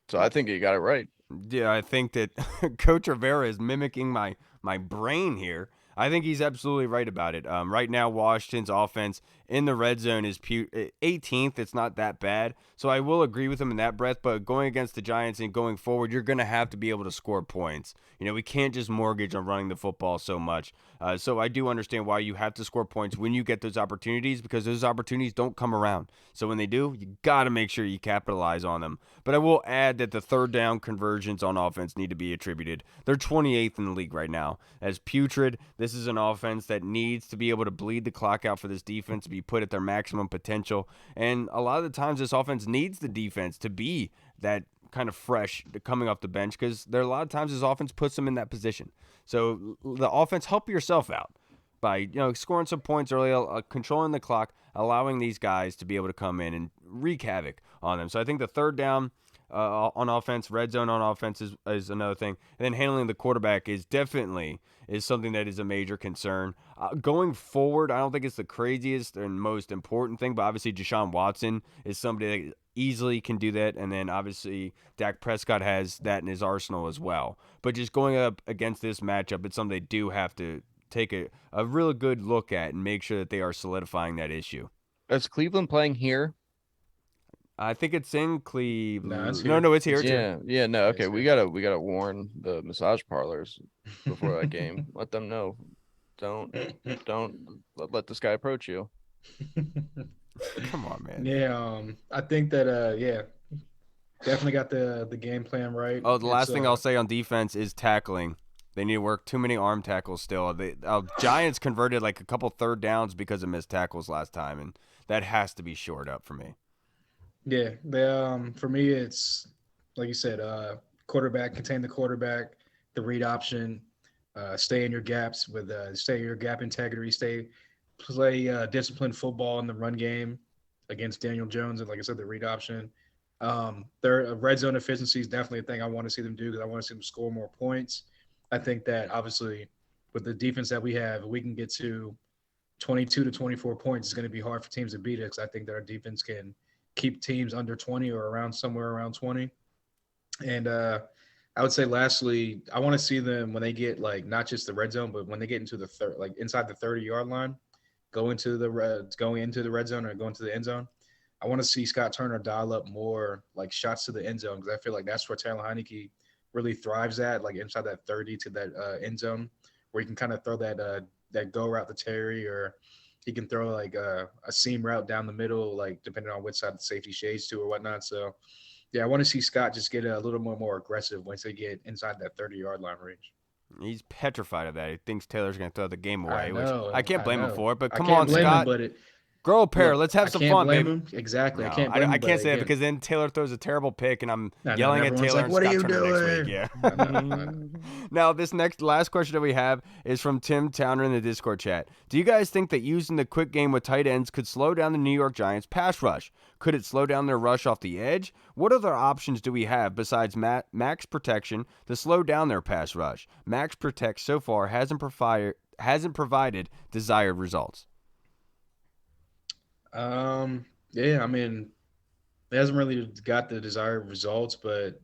So I think you got it right. Yeah, I think that Coach Rivera is mimicking my brain here. I think he's absolutely right about it. Right now, Washington's offense in the red zone is 18th. It's not that bad. So I will agree with him in that breath. But going against the Giants and going forward, you're going to have to be able to score points. You know, we can't just mortgage on running the football so much. So I do understand why you have to score points when you get those opportunities, because those opportunities don't come around. So when they do, you got to make sure you capitalize on them. But I will add that the third down conversions on offense need to be attributed. They're 28th in the league right now. As putrid, this is an offense that needs to be able to bleed the clock out for this defense to be put at their maximum potential. And a lot of the times this offense needs the defense to be that kind of fresh coming off the bench because there are a lot of times his offense puts them in that position. So the offense, help yourself out by scoring some points early, controlling the clock, allowing these guys to be able to come in and wreak havoc on them. So I think the third down on offense, red zone on offense is another thing. And then handling the quarterback is something that is a major concern. Going forward, I don't think it's the craziest and most important thing, but obviously Deshaun Watson is somebody that easily can do that. And then obviously Dak Prescott has that in his arsenal as well. But just going up against this matchup, it's something they do have to take a really good look at and make sure that they are solidifying that issue. Is Cleveland playing here? I think it's in Cleveland. No, it's here. No, it's here. Yeah, no, okay. We gotta warn the massage parlors before that game. Let them know. Don't let this guy approach you. Come on, man. Yeah, I think that definitely got the game plan right. Oh, the last thing I'll say on defense is tackling. They need to work too many arm tackles still. The Giants converted like a couple third downs because of missed tackles last time, and that has to be shored up for me. Yeah, for me, it's like you said, quarterback, contain the quarterback, the read option, stay in your gaps stay in your gap integrity, play disciplined football in the run game against Daniel Jones, and like I said, the read option. Their red zone efficiency is definitely a thing I want to see them do because I want to see them score more points. I think that obviously with the defense that we have, if we can get to 22 to 24 points, it's going to be hard for teams to beat us. I think that our defense can keep teams under 20 or somewhere around 20. And I would say lastly, I want to see them when they get like not just the red zone, but when they get into the inside the 30-yard line, going into the red zone or going to the end zone. I want to see Scott Turner dial up more like shots to the end zone because I feel like that's where Taylor Heineke really thrives at, like inside that 30 to that end zone, where he can kind of throw that go route to Terry, or he can throw like a seam route down the middle, like depending on which side the safety shades to or whatnot. So, yeah, I want to see Scott just get a little more aggressive once they get inside that 30-yard line range. He's petrified of that. He thinks Taylor's going to throw the game away, which I can't blame him for it. But come on, on, Scott. Grow a pair. Look, Let's have some fun, baby. Him. Exactly. No, I can't blame him. I can't say that because then Taylor throws a terrible pick, and I'm yelling at Taylor like, and what Scott are you Turner doing? next week. Yeah. Now, this last question that we have is from Tim Towner in the Discord chat. Do you guys think that using the quick game with tight ends could slow down the New York Giants' pass rush? Could it slow down their rush off the edge? What other options do we have besides max protection to slow down their pass rush? Max Protect so far hasn't provided desired results. Yeah, I mean, it hasn't really got the desired results, but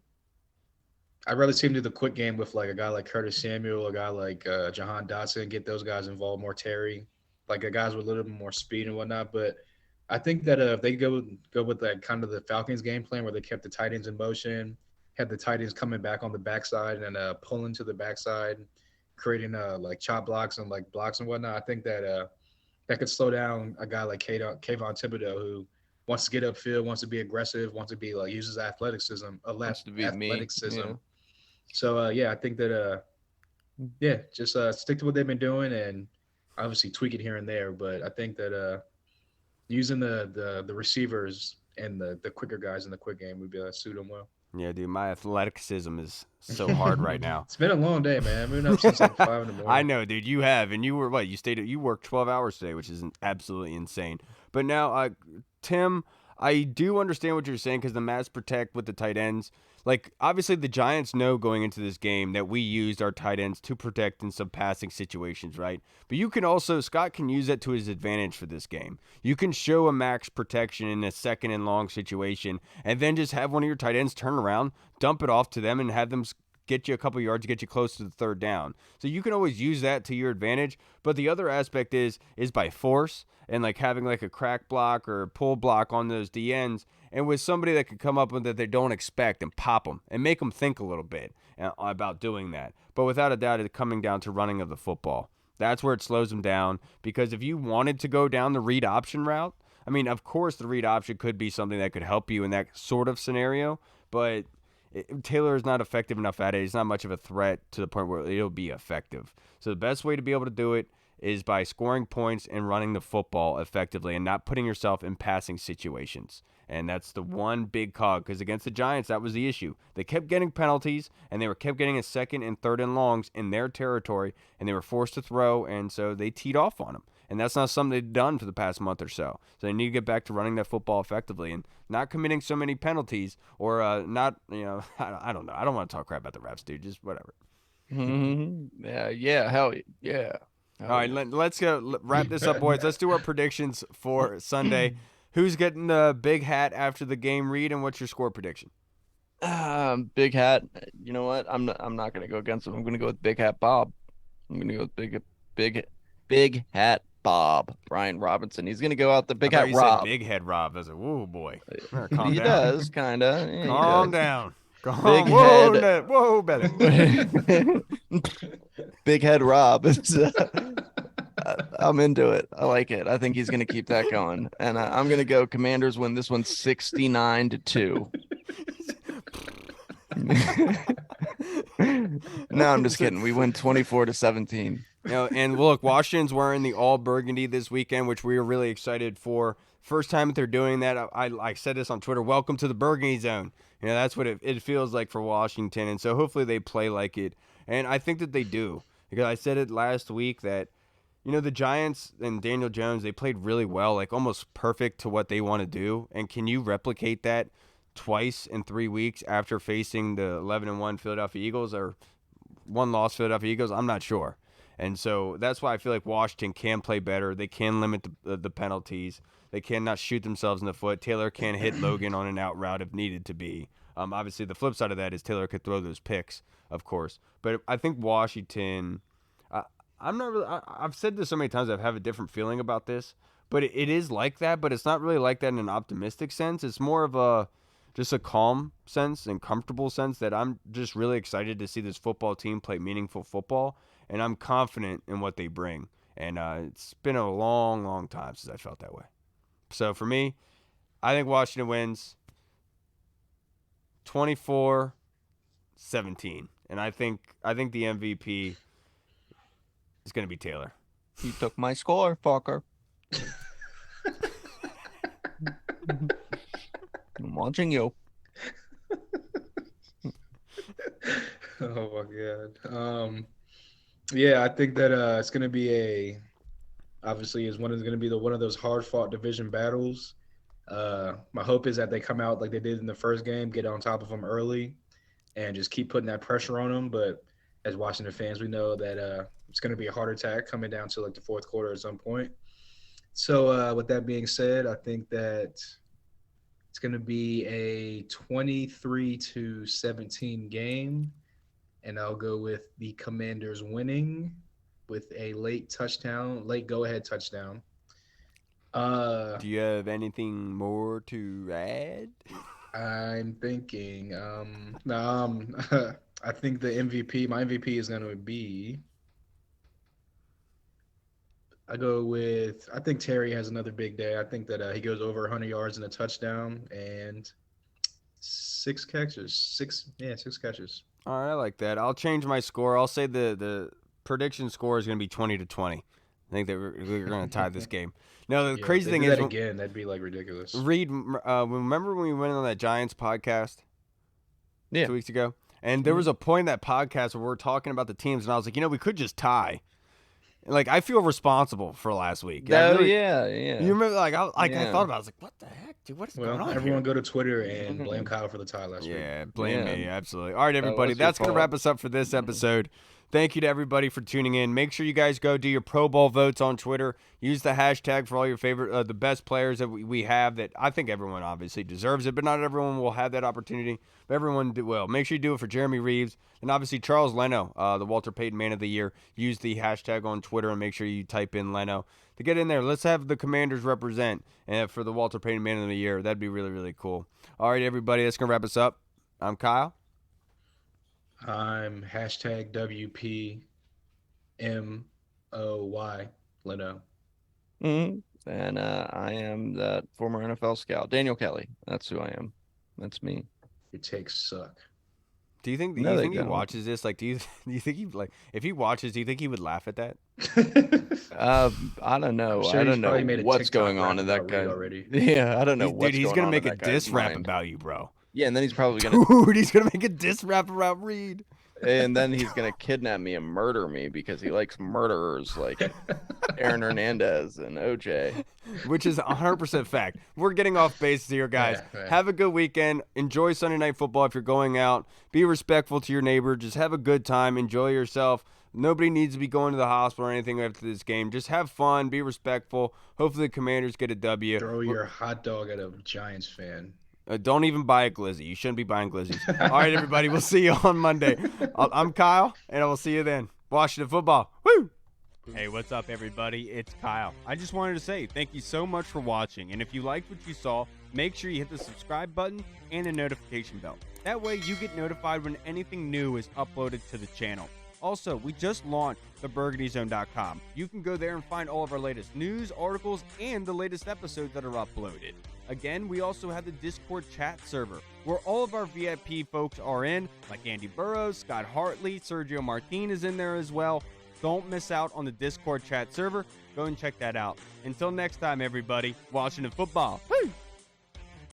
I'd rather see him do the quick game with like a guy like Curtis Samuel, a guy like Jahan Dotson, get those guys involved more, Terry, like a guys with a little bit more speed and whatnot. But I think that if they go with that kind of the Falcons game plan where they kept the tight ends in motion, had the tight ends coming back on the backside and pulling to the backside, creating like chop blocks and like blocks and whatnot, I think that that could slow down a guy like Kayvon Thibodeau, who wants to get upfield, wants to be aggressive, wants to be like uses athleticism. Yeah. So I think that just stick to what they've been doing and obviously tweak it here and there. But I think that using the receivers and the quicker guys in the quick game would be suit them well. Yeah, dude, my athleticism is so hard right now. It's been a long day, man. I've been up since like 5 in the morning. I know, dude. You have, and you were what? You worked 12 hours today, which is absolutely insane. But now, Tim, I do understand what you're saying because the mass protect with the tight ends. Like, obviously, the Giants know going into this game that we used our tight ends to protect in some passing situations, right? But you can also, Scott can use that to his advantage for this game. You can show a max protection in a second and long situation and then just have one of your tight ends turn around, dump it off to them, and have them get you a couple yards, get you close to the third down. So you can always use that to your advantage. But the other aspect is by force and like having like a crack block or a pull block on those DNs. And with somebody that could come up with that they don't expect and pop them and make them think a little bit about doing that. But without a doubt, it's coming down to running of the football. That's where it slows them down because if you wanted to go down the read option route, I mean, of course, the read option could be something that could help you in that sort of scenario, but Taylor is not effective enough at it. He's not much of a threat to the point where it'll be effective. So the best way to be able to do it is by scoring points and running the football effectively and not putting yourself in passing situations. And that's the one big cog, because against the Giants, that was the issue. They kept getting penalties, and they kept getting a 2nd and 3rd and longs in their territory, and they were forced to throw, and so they teed off on them. And that's not something they've done for the past month or so. So they need to get back to running that football effectively and not committing so many penalties or not, I don't know. I don't want to talk crap about the refs, dude. Just whatever. Mm-hmm. Yeah, hell yeah. All right, let's go wrap this up, boys. Let's do our predictions for Sunday. Who's getting the big hat after the game, Reed, and what's your score prediction? Big hat. You know what? I'm not gonna go against him. I'm gonna go with Big Hat Bob. I'm gonna go with big hat Bob. Brian Robinson. He's gonna go out the Big I thought Hat you Rob. Said Big Head Rob. I was like, whoa, boy. Calm He down. does kinda. Yeah, Calm down. Big Whoa, head. Whoa, better. Big Head Rob. I'm into it. I like it. I think he's going to keep that going. And I'm going to go Commanders win this one 69-2. No, I'm just kidding. We win 24-17. And look, Washington's wearing the all burgundy this weekend, which we are really excited for. First time that they're doing that. I said this on Twitter. Welcome to the burgundy zone. That's what it feels like for Washington. And so hopefully they play like it. And I think that they do, because I said it last week that, the Giants and Daniel Jones, they played really well, like almost perfect to what they want to do. And can you replicate that twice in 3 weeks after facing the 11-1 Philadelphia Eagles or 1-loss Philadelphia Eagles? I'm not sure. And so that's why I feel like Washington can play better. They can limit the penalties. They cannot shoot themselves in the foot. Taylor can hit Logan on an out route if needed to be. Obviously, the flip side of that is Taylor could throw those picks, of course. But I think Washington, I'm not really, I've said this so many times, I have a different feeling about this. But it is like that, but it's not really like that in an optimistic sense. It's more of just a calm sense and comfortable sense that I'm just really excited to see this football team play meaningful football. And I'm confident in what they bring. And it's been a long, long time since I felt that way. So for me, I think Washington wins 24-17. And I think the MVP is going to be Taylor. You took my score, fucker. I'm watching you. Oh my god. Yeah, I think that it's going to be obviously is going to be one of those hard fought division battles. My hope is that they come out like they did in the first game, get on top of them early, and just keep putting that pressure on them. But as Washington fans, we know that it's going to be a heart attack coming down to like the fourth quarter at some point. So with that being said, I think that it's going to be a 23-17 game. And I'll go with the Commanders winning with a late go-ahead touchdown. Do you have anything more to add? I'm thinking, I think my MVP is going to be, I think Terry has another big day. I think that he goes over 100 yards and a touchdown and 6 catches. 6 catches. All right, I like that. I'll change my score. I'll say the prediction score is going to be 20-20. I think that we're going to tie this game. No, the crazy thing is again, that'd be like ridiculous. Reed, remember when we went on that Giants podcast 2 weeks ago? And there was a point in that podcast where we were talking about the teams, and I was like, we could just tie. Like, I feel responsible for last week. Yeah. You remember, I thought about it. I was like, what the heck, dude? What is going on everyone here? Go to Twitter and blame Kyle for the tie last week. Yeah, blame me. Absolutely. All right, everybody. That's going to wrap us up for this episode. Thank you to everybody for tuning in. Make sure you guys go do your Pro Bowl votes on Twitter. Use the hashtag for all your favorite, the best players that we have that I think everyone obviously deserves it, but not everyone will have that opportunity. But everyone will. Make sure you do it for Jeremy Reeves and obviously Charles Leno, the Walter Payton Man of the Year. Use the hashtag on Twitter and make sure you type in Leno to get in there. Let's have the Commanders represent for the Walter Payton Man of the Year. That'd be really, really cool. All right, everybody. That's going to wrap us up. I'm Kyle. I'm hashtag WPMOY Leno. Mm-hmm. And I am that former NFL scout, Daniel Kelly. That's who I am. That's me. Your takes suck. Do you think No, they he don't. watches this? Like, do you think he like if he watches? Do you think he would laugh at that? I don't know. sure I he's don't probably know made a what's TikTok going on rap in that about guy. Reed already. Yeah, I don't know what's He's going gonna on make in a that guy's diss rap mind. about you, bro. Yeah, and then he's probably gonna Dude, he's gonna make a diss rap about Reed. and then he's gonna kidnap me and murder me because he likes murderers like Aaron Hernandez and OJ. Which is 100% fact. We're getting off base here, guys. Yeah. Have a good weekend. Enjoy Sunday Night Football if you're going out. Be respectful to your neighbor. Just have a good time. Enjoy yourself. Nobody needs to be going to the hospital or anything after this game. Just have fun. Be respectful. Hopefully the Commanders get a W. Throw your hot dog at a Giants fan. Don't even buy a glizzy. You shouldn't be buying glizzies. All right, everybody. We'll see you on Monday. I'm Kyle, and I will see you then. Washington football. Woo! Hey, what's up, everybody? It's Kyle. I just wanted to say thank you so much for watching, and if you liked what you saw, make sure you hit the subscribe button and the notification bell. That way you get notified when anything new is uploaded to the channel. Also, we just launched theburgundyzone.com. You can go there and find all of our latest news, articles, and the latest episodes that are uploaded. Again, we also have the Discord chat server, where all of our VIP folks are in, like Andy Burrows, Scott Hartley, Sergio Martin is in there as well. Don't miss out on the Discord chat server. Go and check that out. Until next time, everybody, Washington football. Woo!